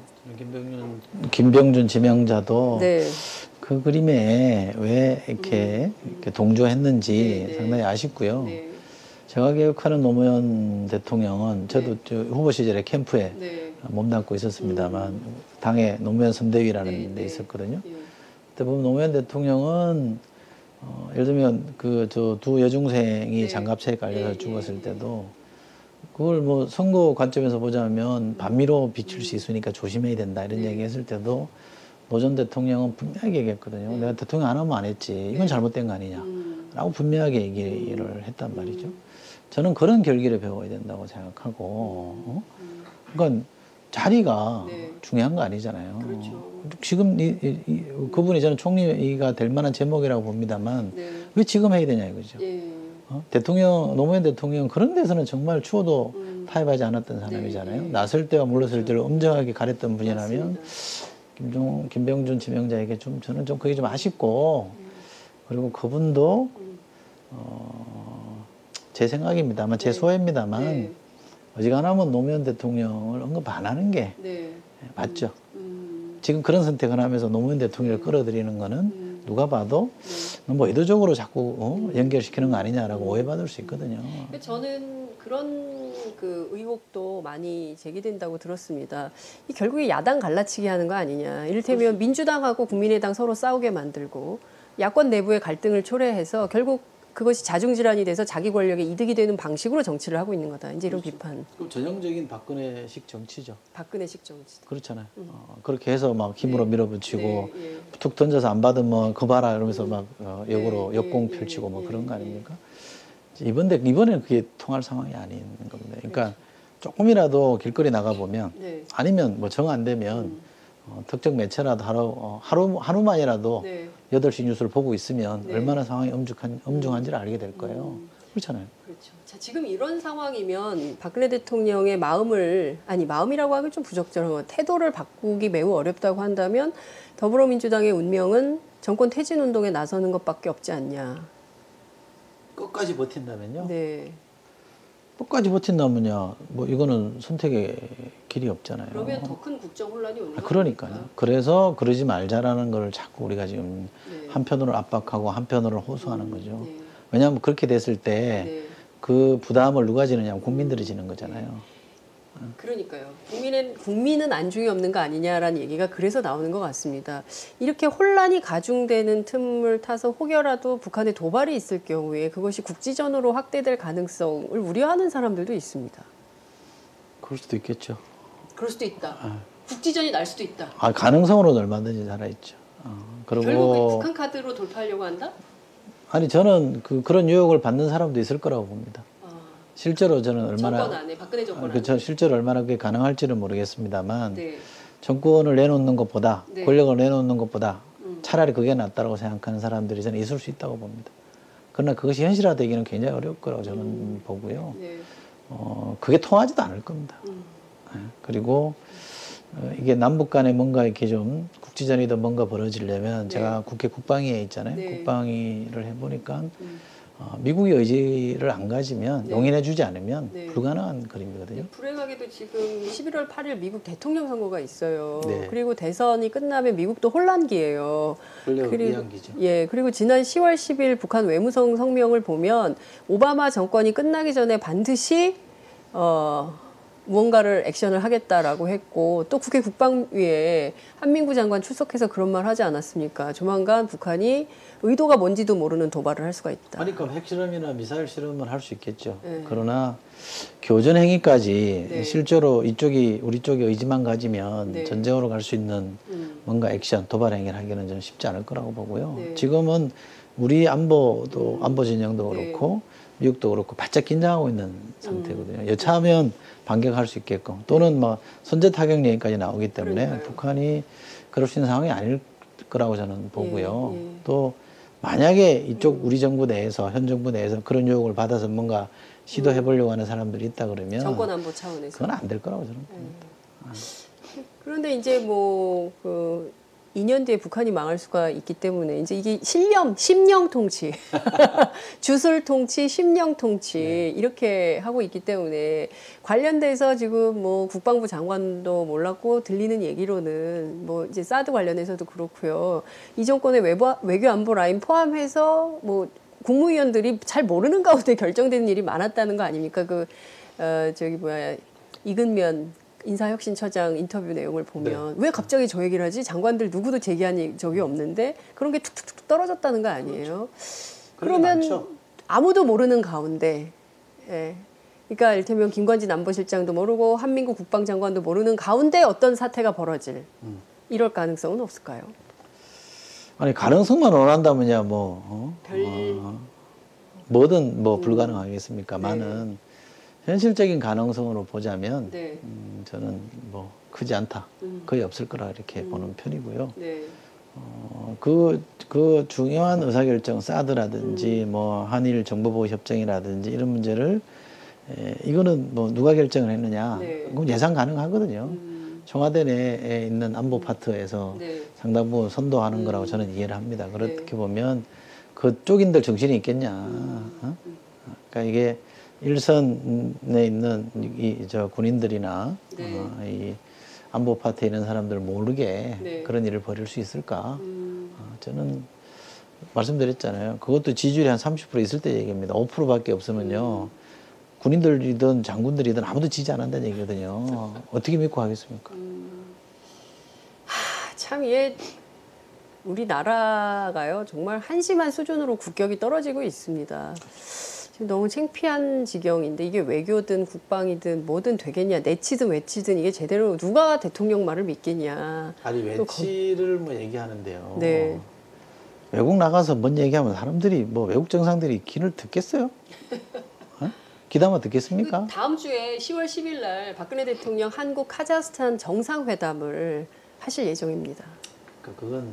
김병준 지명자도 네. 그 그림에 왜 이렇게 동조했는지 네, 네. 상당히 아쉽고요. 네. 제가 기억하는 노무현 대통령은 저도 저 후보 시절에 캠프에 네. 몸담고 있었습니다만 당에 노무현 선대위라는 네, 데 네. 있었거든요. 예. 그때 보면 노무현 대통령은 예를 들면 그 저 두 여중생이 네. 장갑차에 깔려서 예, 죽었을 예, 때도 그걸 뭐 선거 관점에서 보자면 반미로 비칠 수 있으니까 조심해야 된다 이런 네. 얘기 했을 때도 노 전 대통령은 분명하게 얘기했거든요. 내가 대통령 안 하면 안 했지. 이건 잘못된 거 아니냐. 라고 분명하게 얘기를 했단 말이죠. 저는 그런 결기를 배워야 된다고 생각하고, 그러니까 자리가 네. 중요한 거 아니잖아요. 그렇죠. 지금 그분이 저는 총리가 될 만한 제목이라고 봅니다만 네. 왜 지금 해야 되냐 이거죠. 예. 노무현 대통령 그런 데서는 정말 추워도 타협하지 않았던 사람이잖아요. 네. 나설 때와 물러설 때를 엄정하게 가렸던 분이라면 맞습니다. 김병준 지명자에게 저는 좀 그게 좀 아쉽고 그리고 그분도 제 생각입니다만 제 소회입니다만 네. 어지간하면 노무현 대통령을 언급 안 하는 게 네. 맞죠. 지금 그런 선택을 하면서 노무현 대통령을 끌어들이는 거는 누가 봐도 뭐 의도적으로 자꾸 연결시키는 거 아니냐라고 오해받을 수 있거든요. 저는 그런 그 의혹도 많이 제기된다고 들었습니다. 이 결국에 야당 갈라치기 하는 거 아니냐. 이를테면 민주당하고 국민의당 서로 싸우게 만들고 야권 내부의 갈등을 초래해서 결국 그것이 자중질환이 돼서 자기 권력에 이득이 되는 방식으로 정치를 하고 있는 거다. 이제 이런 비판. 그 전형적인 박근혜식 정치죠. 박근혜식 정치. 그렇잖아요. 그렇게 해서 막 힘으로 네. 밀어붙이고 네, 예. 툭 던져서 안 받으면 거 봐라 이러면서 막 역으로 네, 역공 예, 펼치고 뭐 예, 그런 거 예. 아닙니까? 이번에는 그게 통할 상황이 아닌 겁니다. 그러니까 조금이라도 길거리 나가 보면 네. 아니면 뭐 정 안 되면 특정 매체라도 하루만이라도 네. 8시 뉴스를 보고 있으면 네. 얼마나 상황이 엄중한지를 알게 될 거예요. 그렇잖아요. 그렇죠. 자, 지금 이런 상황이면 박근혜 대통령의 마음이라고 하면 좀 부적절한 것, 태도를 바꾸기 매우 어렵다고 한다면 더불어민주당의 운명은 정권 퇴진 운동에 나서는 것밖에 없지 않냐. 끝까지 버틴다면요. 네. 끝까지 버틴다면요. 뭐 이거는 선택의 길이 없잖아요. 그러면 더 큰 국정 혼란이 오는 거니까. 그러니까요. 그래서 그러지 말자라는 걸 자꾸 우리가 지금 네. 한편으로 압박하고 한편으로 호소하는 거죠. 네. 왜냐하면 그렇게 됐을 때 네. 그 부담을 누가 지느냐면 국민들이 지는 거잖아요. 그러니까요. 국민은 안중이 없는 거 아니냐라는 얘기가 그래서 나오는 것 같습니다. 이렇게 혼란이 가중되는 틈을 타서 혹여라도 북한의 도발이 있을 경우에 그것이 국지전으로 확대될 가능성을 우려하는 사람들도 있습니다. 그럴 수도 있겠죠. 그럴 수도 있다. 국지전이 날 수도 있다. 가능성으로는 얼마든지 살아있죠. 결국 그리고 북한 카드로 돌파하려고 한다? 아니 저는 그런 유혹을 받는 사람도 있을 거라고 봅니다. 실제로 저는 얼마나 정권 안에 박근혜 정권 안에. 그렇죠. 실제로 얼마나 그게 가능할지는 모르겠습니다만 네. 정권을 내놓는 것보다 네. 권력을 내놓는 것보다 차라리 그게 낫다고 생각하는 사람들이 저는 있을 수 있다고 봅니다. 그러나 그것이 현실화되기는 굉장히 어려울 거라고 저는 보고요. 네. 그게 통하지도 않을 겁니다. 그리고 이게 남북 간에 뭔가 이렇게 좀 국지전이든 뭔가 벌어지려면 네. 제가 국회 국방위에 있잖아요. 네. 국방위를 해보니까 미국의 의지를 안 가지면 네. 용인해주지 않으면 네. 불가능한 그림이거든요. 불행하게도 지금 11월 8일 미국 대통령 선거가 있어요. 네. 그리고 대선이 끝나면 미국도 혼란기예요. 권력 이양기죠. 예, 그리고 지난 10월 10일 북한 외무성 성명을 보면 오바마 정권이 끝나기 전에 반드시 무언가를 액션을 하겠다라고 했고 또 국회 국방위에 한민구 장관 출석해서 그런 말 하지 않았습니까? 조만간 북한이 의도가 뭔지도 모르는 도발을 할 수가 있다. 아니, 그럼 핵실험이나 미사일 실험은 할 수 있겠죠. 네. 그러나 교전 행위까지 네. 실제로 우리 쪽이 의지만 가지면 네. 전쟁으로 갈 수 있는 뭔가 액션, 도발 행위를 하기는 저는 쉽지 않을 거라고 보고요. 네. 지금은 우리 안보 진영도 네. 그렇고 미국도 그렇고 바짝 긴장하고 있는 상태거든요. 여차하면 반격할 수 있게끔 또는 뭐 선제 타격 얘기까지 나오기 때문에 그러니까요. 북한이 그럴 수 있는 상황이 아닐 거라고 저는 보고요. 예. 또 만약에 이쪽 우리 정부 내에서 현 정부 내에서 그런 유혹을 받아서 뭔가 시도해 보려고 하는 사람들이 있다 그러면 정권 안보 차원에서. 그건 안 될 거라고 저는 봅니다. 그런데 이제 뭐 그 2년 뒤에 북한이 망할 수가 있기 때문에 이제 이게 심령 통치, 주술 통치, 심령 통치 이렇게 하고 있기 때문에 관련돼서 지금 뭐 국방부 장관도 몰랐고 들리는 얘기로는 뭐 이제 사드 관련해서도 그렇고요. 이 정권의 외교 안보 라인 포함해서 뭐 국무위원들이 잘 모르는 가운데 결정되는 일이 많았다는 거 아닙니까? 저기 뭐야 이근면 인사혁신처장 인터뷰 내용을 보면 왜 갑자기 저 얘기를 하지? 장관들 누구도 제기한 적이 없는데 그런 게 툭툭툭 떨어졌다는 거 아니에요? 그러면 아무도 모르는 가운데, 예. 그러니까 이를테면 김관진 안보실장도 모르고 한민구 국방장관도 모르는 가운데 어떤 사태가 벌어질 이럴 가능성은 없을까요? 아니 가능성만 원한다면야 뭐 뭐든 뭐 불가능하겠습니까만은 현실적인 가능성으로 보자면 네. 저는 뭐 크지 않다, 거의 없을 거라 이렇게 보는 편이고요. 네. 그 중요한 의사결정, 사드라든지 뭐 한일 정보보호 협정이라든지 이런 문제를 이거는 뭐 누가 결정을 했느냐, 네. 그건 예상 가능하거든요. 청와대 내에 있는 안보 파트에서 네. 상당 부분 선도하는 거라고 저는 이해를 합니다. 그렇게 보면 그쪽인들 정신이 있겠냐. 그러니까 이게 일선에 있는 저 군인들이나 네. 이 안보 파트에 있는 사람들 모르게 네. 그런 일을 벌일 수 있을까? 저는 말씀드렸잖아요. 그것도 지지율이 한 30% 있을 때 얘기입니다. 5%밖에 없으면요. 군인들이든 장군들이든 아무도 지지 안 한다는 얘기거든요. 어떻게 믿고 하겠습니까? 참 이게 우리나라가요 정말 한심한 수준으로 국격이 떨어지고 있습니다. 지금 너무 창피한 지경인데 이게 외교든 국방이든 뭐든 되겠냐, 내치든 외치든 이게 제대로 누가 대통령 말을 믿겠냐. 아니 외치를 뭐 얘기하는데요. 네. 외국 나가서 뭔 얘기하면 사람들이 뭐 외국 정상들이 귀를 듣겠어요? 귀담아 듣겠습니까? 다음 주에 10월 10일 날 박근혜 대통령 한국 카자흐스탄 정상회담을 하실 예정입니다. 그건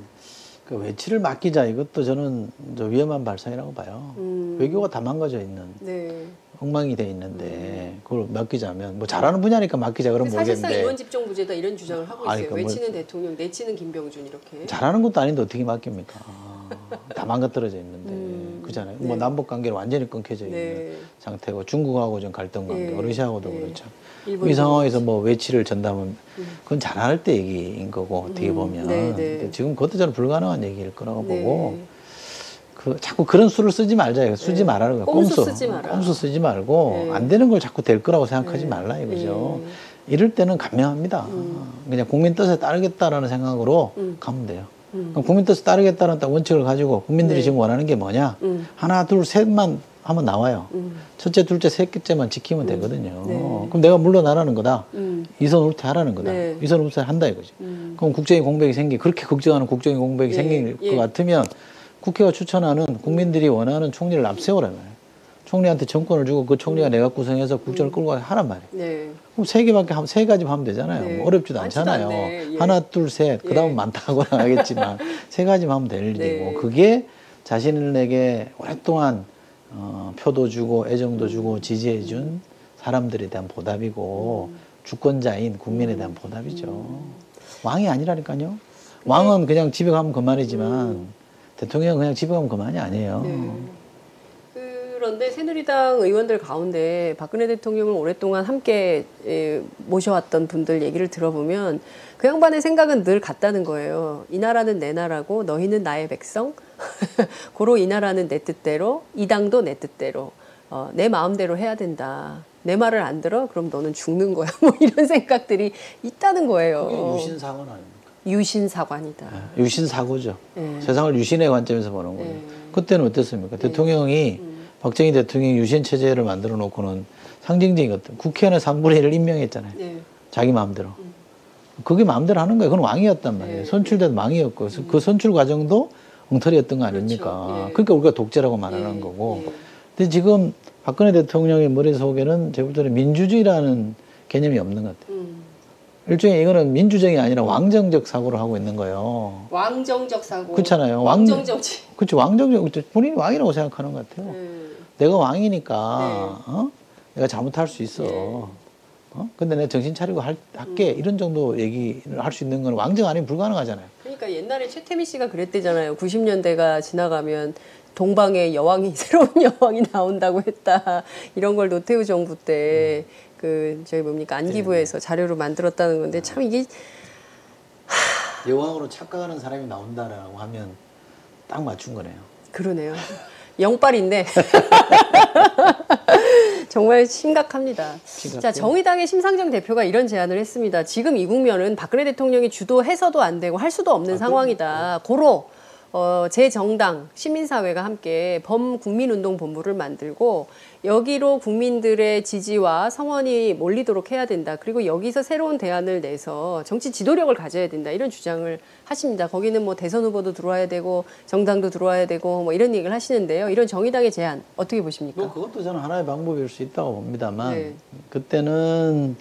그 외치를 맡기자 이것도 저는 위험한 발상이라고 봐요. 외교가 다 망가져 있는, 네. 엉망이 돼 있는데 그걸 맡기자면 뭐 잘하는 분야니까 맡기자 그러면 사실상 모르겠는데 이원 집정부제다 이런 주장을 하고 있어요. 아니, 그 뭐- 외치는 대통령, 내치는 김병준 이렇게. 잘하는 것도 아닌데 어떻게 맡깁니까? 다 망가뜨려져 있는데 그잖아요. 뭐 남북 관계는 완전히 끊겨져 있는 네. 상태고 중국하고 좀 갈등 관계, 네. 러시아하고도 네. 그렇죠. 일본도 이 상황에서 뭐 외치를 전담은 그건 잘할 때 얘기인 거고 어떻게 보면 네, 네. 근데 지금 그것도 저는 불가능한 얘기일 거라고 네. 보고 자꾸 그런 수를 쓰지 말자. 쓰지 말라는 거예요. 꼼수 쓰지 마라. 꼼수 쓰지 말고 네. 안 되는 걸 자꾸 될 거라고 생각하지 말라 이거죠. 이럴 때는 간명합니다. 그냥 국민 뜻에 따르겠다라는 생각으로 가면 돼요. 그럼 국민 뜻에 따르겠다는 딱 원칙을 가지고 국민들이 네. 지금 원하는 게 뭐냐? 하나, 둘, 셋만 하면 나와요. 첫째, 둘째, 셋째만 지키면 되거든요. 네. 그럼 내가 물러나라는 거다. 이선 후퇴하라는 거다. 네. 이선 후퇴한다 이거죠. 그럼 국정의 공백이 그렇게 걱정하는 국정의 공백이 예, 생길 예. 것 같으면 국회가 추천하는 국민들이 원하는 총리를 앞세우라는 말이에요. 총리한테 정권을 주고 그 총리가 내각 구성해서 국정을 끌고 가게 하란 말이에요. 네. 그럼 세 가지 하면 되잖아요. 네. 뭐 어렵지도 많지도 않잖아요. 않네. 예. 하나, 둘, 셋. 그 다음은 예. 많다고 하겠지만 세 가지만 하면 될 일이고 네. 그게 자신에게 오랫동안 표도 주고 애정도 주고 지지해준 사람들에 대한 보답이고 주권자인 국민에 대한 보답이죠. 왕이 아니라니까요. 왕은 그냥 집에 가면 그만이지만 대통령은 그냥 집에 가면 그만이 아니에요. 네. 그런데 새누리당 의원들 가운데 박근혜 대통령을 오랫동안 함께 모셔왔던 분들 얘기를 들어보면 그 양반의 생각은 늘 같다는 거예요. 이 나라는 내 나라고 너희는 나의 백성. 고로 이 나라는 내 뜻대로, 이 당도 내 뜻대로, 내 마음대로 해야 된다. 내 말을 안 들어? 그럼 너는 죽는 거야. 뭐 이런 생각들이 있다는 거예요. 그게 유신사관 아닙니까? 유신사관이다. 유신사고죠. 네. 세상을 유신의 관점에서 보는 거예요. 네. 그때는 어땠습니까? 대통령이 박정희 대통령이 유신 체제를 만들어 놓고는 상징적인 것들. 국회의원의 3분의 1을 임명했잖아요. 네. 자기 마음대로. 그게 마음대로 하는 거예요. 그건 왕이었단 말이에요. 네. 선출된 왕이었고 그 선출 과정도 엉터리였던 거 아닙니까? 그렇죠. 예. 그러니까 우리가 독재라고 말하는 예. 거고. 예. 근데 지금 박근혜 대통령의 머릿속에는 제가 볼 때는 민주주의라는 개념이 없는 것 같아요. 일종의 이거는 민주정이 아니라 왕정적 사고를 하고 있는 거예요. 왕정적 사고. 그렇잖아요. 왕정정치. 그렇죠. 왕정적, 본인이 왕이라고 생각하는 것 같아요. 내가 왕이니까, 네. 내가 잘못할 수 있어. 네. 근데 내가 정신 차리고 할게. 이런 정도 얘기를 할 수 있는 건 왕정 아니면 불가능하잖아요. 그러니까 옛날에 최태민 씨가 그랬대잖아요. 90년대가 지나가면 동방의 여왕이 새로운 여왕이 나온다고 했다. 이런 걸 노태우 정부 때 저희 뭡니까 안기부에서 자료로 만들었다는 건데 참 이게 여왕으로 착각하는 사람이 나온다라고 하면 딱 맞춘 거네요. 그러네요. 영빨인데 정말 심각합니다. 자, 정의당의 심상정 대표가 이런 제안을 했습니다. 지금 이 국면은 박근혜 대통령이 주도해서도 안 되고 할 수도 없는 상황이다. 고로 제 정당 시민사회가 함께 범국민운동본부를 만들고 여기로 국민들의 지지와 성원이 몰리도록 해야 된다. 그리고 여기서 새로운 대안을 내서 정치 지도력을 가져야 된다. 이런 주장을 하십니다. 거기는 뭐 대선 후보도 들어와야 되고 정당도 들어와야 되고 뭐 이런 얘기를 하시는데요. 이런 정의당의 제안 어떻게 보십니까? 뭐 그것도 저는 하나의 방법일 수 있다고 봅니다만 네. 그때는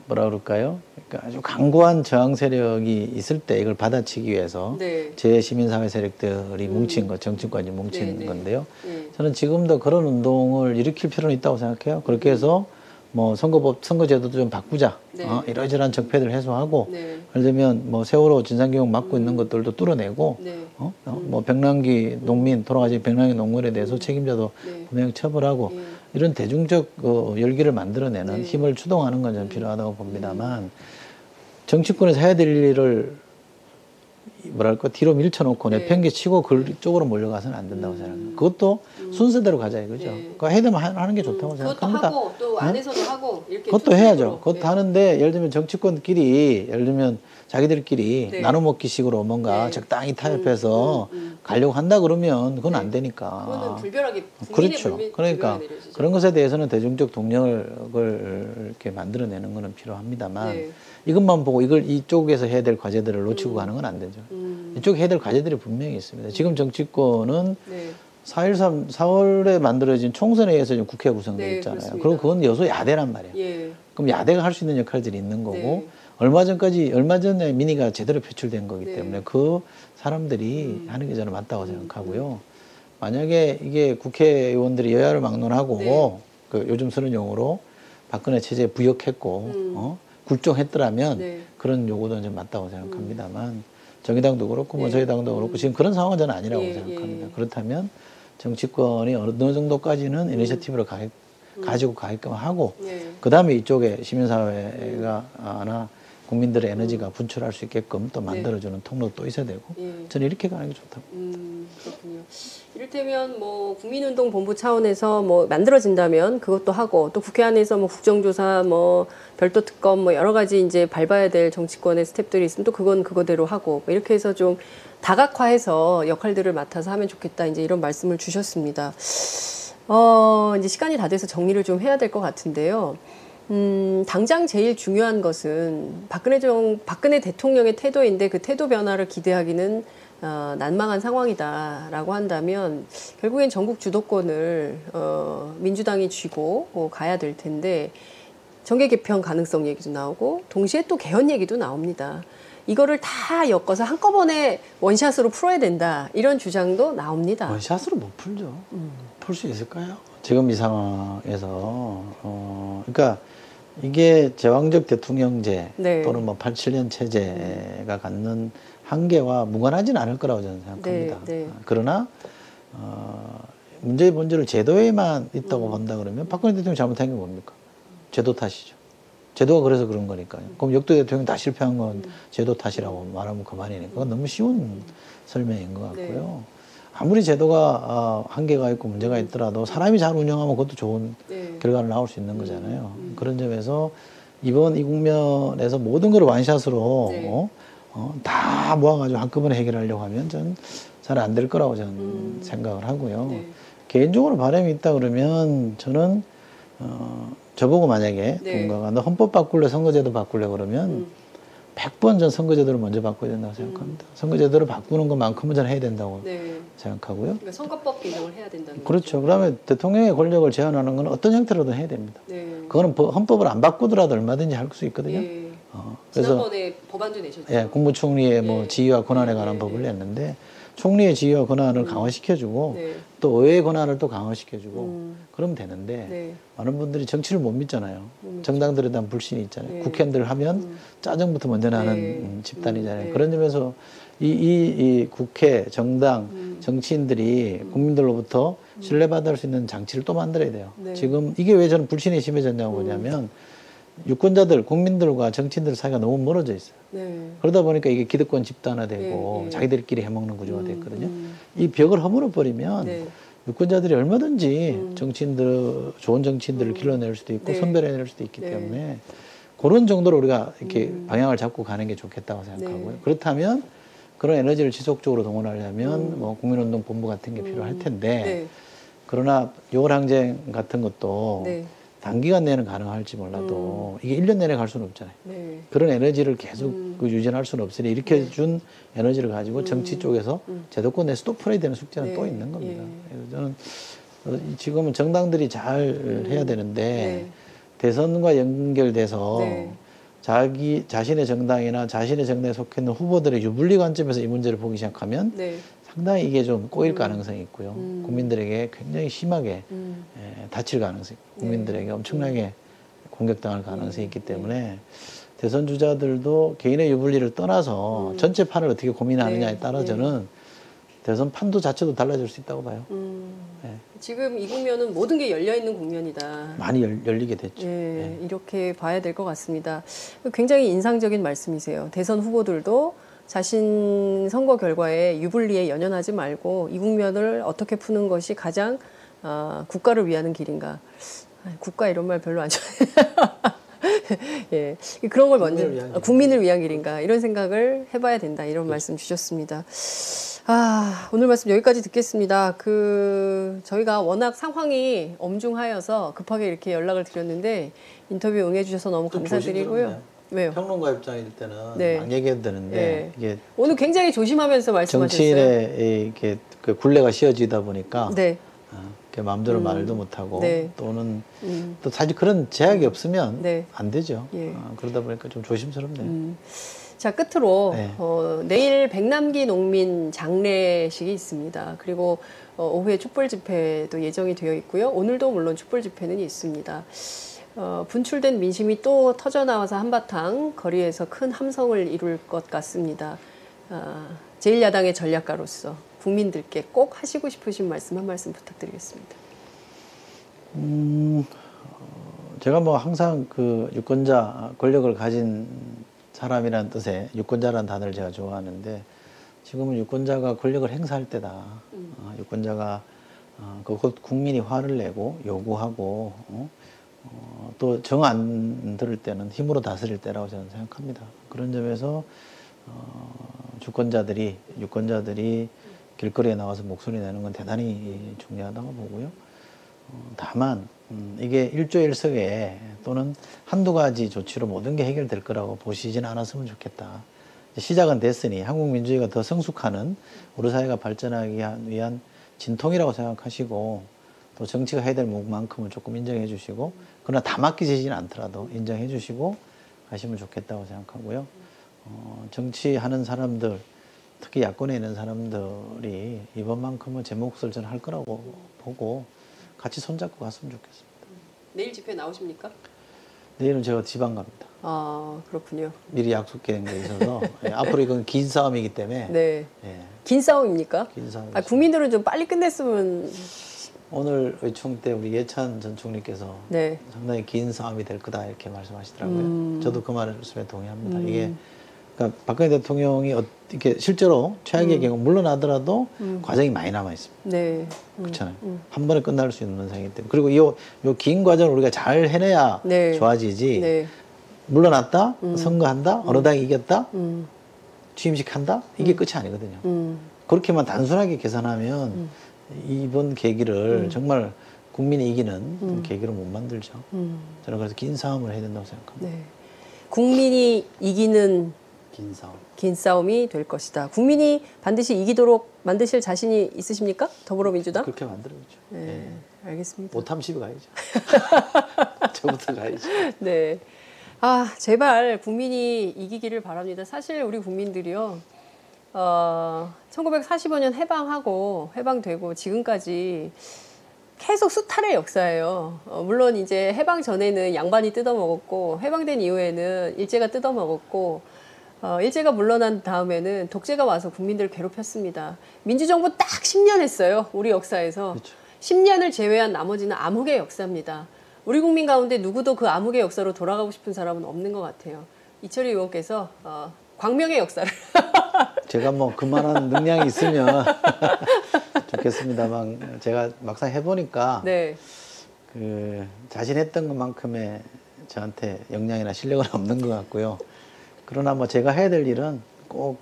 뭐라 그럴까요? 그러니까 아주 강고한 저항 세력이 있을 때 이걸 받아치기 위해서 네. 제시민사회 세력들이 뭉친 것, 정치권이 뭉친 네. 건데요. 네. 저는 지금도 그런 운동을 일으킬 필요는 있다고 생각해요. 그렇게 해서 뭐 선거제도도 좀 바꾸자. 네. 이러저러한 적폐들 해소하고 네. 예를 들면 뭐 세월호 진상규명 막고 있는 것들도 뚫어내고 네. 뭐 백남기 농민 돌아가신 백남기 농민에 대해서 책임자도 네. 분명히 처벌하고 네. 이런 대중적 열기를 만들어내는 네. 힘을 추동하는 건 좀 필요하다고 봅니다만 정치권에서 해야 될 일을 뭐랄까 뒤로 밀쳐놓고 네. 내팽개치고 그쪽으로 몰려가서는 안 된다고 생각합니다. 그것도 순서대로 가자 이거죠. 네. 그러니까 해야 되면 하는 게 좋다고 그것도 생각합니다. 하고 또 안에서도 하고 이렇게 그것도 두 해야죠. 식으로. 그것도 네. 하는데 예를 들면 정치권끼리 예를 들면 자기들끼리 네. 나눠 먹기식으로 뭔가 네. 적당히 타협해서 가려고 한다 그러면 그건 안 그거는 되니까. 불별하게 그렇죠. 그러니까 내려지죠. 그런 것에 대해서는 대중적 동력을 이렇게 만들어내는 것은 필요합니다만 네. 이것만 보고 이쪽에서 해야 될 과제들을 놓치고 가는 건 안 되죠. 이쪽에 해야 될 과제들이 분명히 있습니다. 지금 정치권은 네. 4월에 만들어진 총선에 의해서 지금 국회가 구성되어 네, 있잖아요. 그렇습니다. 그리고 그건 여소 야대란 말이에요. 예. 그럼 야대가 할 수 있는 역할들이 있는 거고 네. 얼마 전에 민의가 제대로 표출된 거기 네. 때문에 그 사람들이 하는 게 저는 맞다고 생각하고요. 만약에 이게 국회의원들이 여야를 막론하고 네. 요즘 쓰는 용어로 박근혜 체제에 부역했고 굴종했더라면 네. 그런 요구도 좀 맞다고 생각합니다만 정의당도 그렇고 뭐 네. 저희 당도 그렇고 지금 그런 상황은 저는 아니라고 예, 생각합니다. 예. 그렇다면 정치권이 어느 정도까지는 이니셔티브를 가지고 가게끔 하고 네. 그 다음에 이쪽에 시민사회가 나 국민들의 에너지가 분출할 수 있게끔 또 만들어주는 통로도 또 있어야 되고 예. 저는 이렇게 가는 게 좋다고. 그렇군요. 이를테면 뭐 국민운동본부 차원에서 뭐 만들어진다면 그것도 하고 또 국회 안에서 뭐 국정조사 뭐 별도 특검 뭐 여러 가지 이제 밟아야 될 정치권의 스텝들이 있으면 또 그건 그거대로 하고 뭐 이렇게 해서 좀 다각화해서 역할들을 맡아서 하면 좋겠다 이제 이런 말씀을 주셨습니다. 이제 시간이 다 돼서 정리를 좀 해야 될 것 같은데요. 당장 제일 중요한 것은 박근혜 대통령의 태도인데 그 태도 변화를 기대하기는 난망한 상황이다라고 한다면 결국엔 전국 주도권을 민주당이 쥐고 가야 될 텐데 정계 개편 가능성 얘기도 나오고 동시에 또 개헌 얘기도 나옵니다. 이거를 다 엮어서 한꺼번에 원샷으로 풀어야 된다 이런 주장도 나옵니다. 원샷으로 못 풀죠. 풀 수 있을까요? 지금 이 상황에서 그러니까 이게 제왕적 대통령제 네. 또는 뭐 87년 체제가 갖는 한계와 무관하지는 않을 거라고 저는 생각합니다. 네, 네. 그러나 문제의 본질을 제도에만 있다고 본다 그러면 박근혜 대통령이 잘못한 게 뭡니까? 제도 탓이죠. 제도가 그래서 그런 거니까요. 그럼 역대 대통령 다 실패한 건 제도 탓이라고 말하면 그만이니까 그건 너무 쉬운 설명인 것 같고요. 네. 아무리 제도가 한계가 있고 문제가 있더라도 사람이 잘 운영하면 그것도 좋은 네. 결과를 나올 수 있는 거잖아요. 그런 점에서 이번 이 국면에서 모든 걸 완샷으로 네. 다 모아가지고 한꺼번에 해결하려고 하면 전 잘 안 될 거라고 저는 생각을 하고요. 네. 개인적으로 바람이 있다 그러면 저는 저보고 만약에 네. 누군가가 너 헌법 바꿀래 선거제도 바꿀래 그러면 100번 전 선거제도를 먼저 바꿔야 된다고 생각합니다. 선거제도를 바꾸는 것만큼은 저는 해야 된다고 네. 생각하고요. 그러니까 선거법 개정을 해야 된다는 그렇죠. 그다음에 대통령의 권력을 제한하는 건 어떤 형태로든 해야 됩니다. 네. 그거는 헌법을 안 바꾸더라도 얼마든지 할 수 있거든요. 예. 그래서 지난번에 법안도 내셨죠. 예, 국무총리의 뭐 예. 지위와 권한에 관한 예, 법을 예. 냈는데 총리의 지위와 권한을 강화시켜주고 네. 또 의회의 권한을 또 강화시켜주고 그러면 되는데 네. 많은 분들이 정치를 못 믿잖아요. 정당들에 대한 불신이 있잖아요. 네. 국회의원들 하면 짜증부터 먼저 나는 네. 집단이잖아요. 네. 그런 점에서 이 국회, 정당, 정치인들이 국민들로부터 신뢰받을 수 있는 장치를 또 만들어야 돼요. 네. 지금 이게 왜 저는 불신이 심해졌냐고 보냐면 유권자들, 국민들과 정치인들 사이가 너무 멀어져 있어요. 네. 그러다 보니까 이게 기득권 집단화되고 예, 예. 자기들끼리 해먹는 구조가 됐거든요. 이 벽을 허물어버리면 네. 유권자들이 얼마든지 정치인들, 좋은 정치인들을 길러낼 수도 있고 네. 선별해낼 수도 있기 네. 때문에 그런 정도로 우리가 이렇게 방향을 잡고 가는 게 좋겠다고 생각하고요. 네. 그렇다면 그런 에너지를 지속적으로 동원하려면 뭐 국민운동본부 같은 게 필요할 텐데 네. 그러나 6월 항쟁 같은 것도 네. 단기간 내는 가능할지 몰라도 이게 1년 내내 갈 수는 없잖아요. 네. 그런 에너지를 계속 유지할 수는 없으니 이렇게 준 에너지를 가지고 정치 쪽에서 제도권 내에서 또 풀어야 되는 숙제는 네. 또 있는 겁니다. 예. 그래서 저는 지금은 정당들이 잘 해야 되는데 네. 대선과 연결돼서 네. 자신의 정당이나 자신의 정당에 속해 있는 후보들의 유불리 관점에서 이 문제를 보기 시작하면 네. 상당히 이게 좀 꼬일 가능성이 있고요. 국민들에게 굉장히 심하게 다칠 가능성이 있고 국민들에게 엄청나게 공격당할 가능성이 있기 때문에 대선 주자들도 개인의 유불리를 떠나서 전체 판을 어떻게 고민하느냐에 네. 따라 저는 대선 판도 자체도 달라질 수 있다고 봐요. 네. 지금 이 국면은 모든 게 열려있는 국면이다. 많이 열리게 됐죠. 예, 이렇게 봐야 될 것 같습니다. 굉장히 인상적인 말씀이세요. 대선 후보들도 자신 선거 결과에 유불리에 연연하지 말고 이 국면을 어떻게 푸는 것이 가장 국가를 위하는 길인가. 국가 이런 말 별로 안 좋아해요. 예, 그런 걸 먼저 국민을 위한 길인가 이런 생각을 해봐야 된다 이런 말씀 주셨습니다. 오늘 말씀 여기까지 듣겠습니다. 저희가 워낙 상황이 엄중하여서 급하게 이렇게 연락을 드렸는데 인터뷰 응해주셔서 너무 감사드리고요. 왜요? 평론가 입장일 때는 네. 막 얘기해도 되는데 네. 이게 오늘 굉장히 조심하면서 말씀하셨어요. 정치인의 이렇게 그 굴레가 씌워지다 보니까 네. 이렇게 마음대로 말도 못하고 네. 또는 또 사실 그런 제약이 없으면 네. 안 되죠. 예. 그러다 보니까 좀 조심스럽네요. 자, 끝으로 네. 내일 백남기 농민 장례식이 있습니다. 그리고 오후에 촛불 집회도 예정이 되어 있고요. 오늘도 물론 촛불 집회는 있습니다. 분출된 민심이 또 터져나와서 한바탕 거리에서 큰 함성을 이룰 것 같습니다. 제1야당의 전략가로서 국민들께 꼭 하시고 싶으신 말씀 한 말씀 부탁드리겠습니다. 제가 뭐 항상 그 유권자 권력을 가진 사람이라는 뜻의 유권자라는 단어를 제가 좋아하는데 지금은 유권자가 권력을 행사할 때다. 유권자가 곧 국민이 화를 내고 요구하고 또 정 안 들을 때는 힘으로 다스릴 때라고 저는 생각합니다. 그런 점에서 유권자들이 길거리에 나와서 목소리 내는 건 대단히 중요하다고 보고요. 다만 이게 일조일석에 또는 한두 가지 조치로 모든 게 해결될 거라고 보시지는 않았으면 좋겠다. 시작은 됐으니 한국 민주주의가 더 성숙하는 우리 사회가 발전하기 위한 진통이라고 생각하시고 또 정치가 해야 될 목만큼은 조금 인정해 주시고 그러나 다 맡기지는 않더라도 인정해 주시고 가시면 좋겠다고 생각하고요. 정치하는 사람들 특히 야권에 있는 사람들이 이번만큼은 제 몫을 저는 할 거라고 보고 같이 손잡고 갔으면 좋겠습니다. 내일 집회 나오십니까? 내일은 제가 지방 갑니다. 그렇군요. 미리 약속된 게 있어서 앞으로 이건 긴 싸움이기 때문에 네. 예, 긴 싸움입니까? 긴 싸움. 국민들은 좀 빨리 끝냈으면. 오늘 의총 때 우리 예찬 전 총리께서 네. 상당히 긴 싸움이 될 거다 이렇게 말씀하시더라고요. 저도 그 말씀에 동의합니다. 이게 그러니까 박근혜 대통령이 이렇게 실제로 최악의 경우 물러나더라도 과정이 많이 남아 있습니다. 네. 그렇잖아요. 한 번에 끝날 수 있는 문제이기 때문에 그리고 요 긴 과정을 우리가 잘 해내야 네. 좋아지지. 네. 물러났다, 선거한다, 어느 당이 이겼다, 취임식한다 이게 끝이 아니거든요. 그렇게만 단순하게 계산하면 이번 계기를 정말 국민이 이기는 계기로 못 만들죠. 저는 그래서 긴 싸움을 해야 된다고 생각합니다. 네. 국민이 이기는 긴 싸움. 긴 싸움이 될 것이다. 국민이 반드시 이기도록 만드실 자신이 있으십니까? 더불어민주당? 그렇게 만들어야죠. 네, 알겠습니다. 오탐 시에 가야죠. 저부터 가야죠. 네. 아, 제발 국민이 이기기를 바랍니다. 사실 우리 국민들이요, 1945년 해방되고 지금까지 계속 수탈의 역사예요. 물론 이제 해방 전에는 양반이 뜯어먹었고, 해방된 이후에는 일제가 뜯어먹었고, 일제가 물러난 다음에는 독재가 와서 국민들을 괴롭혔습니다. 민주정부 딱 10년 했어요. 우리 역사에서. 그렇죠. 10년을 제외한 나머지는 암흑의 역사입니다. 우리 국민 가운데 누구도 그 암흑의 역사로 돌아가고 싶은 사람은 없는 것 같아요. 이철희 의원께서 광명의 역사를 제가 뭐 그만한 능력이 있으면 좋겠습니다만 제가 막상 해보니까 네. 그 자신했던 것만큼의 저한테 역량이나 실력은 없는 것 같고요. 그러나 뭐 제가 해야 될 일은 꼭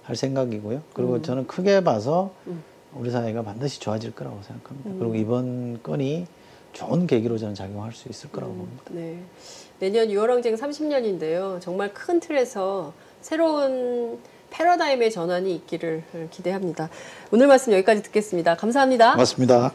할 생각이고요. 그리고 저는 크게 봐서 우리 사회가 반드시 좋아질 거라고 생각합니다. 그리고 이번 건이 좋은 계기로 저는 작용할 수 있을 거라고 봅니다. 네. 내년 6월 항쟁 30년인데요. 정말 큰 틀에서 새로운 패러다임의 전환이 있기를 기대합니다. 오늘 말씀 여기까지 듣겠습니다. 감사합니다. 고맙습니다.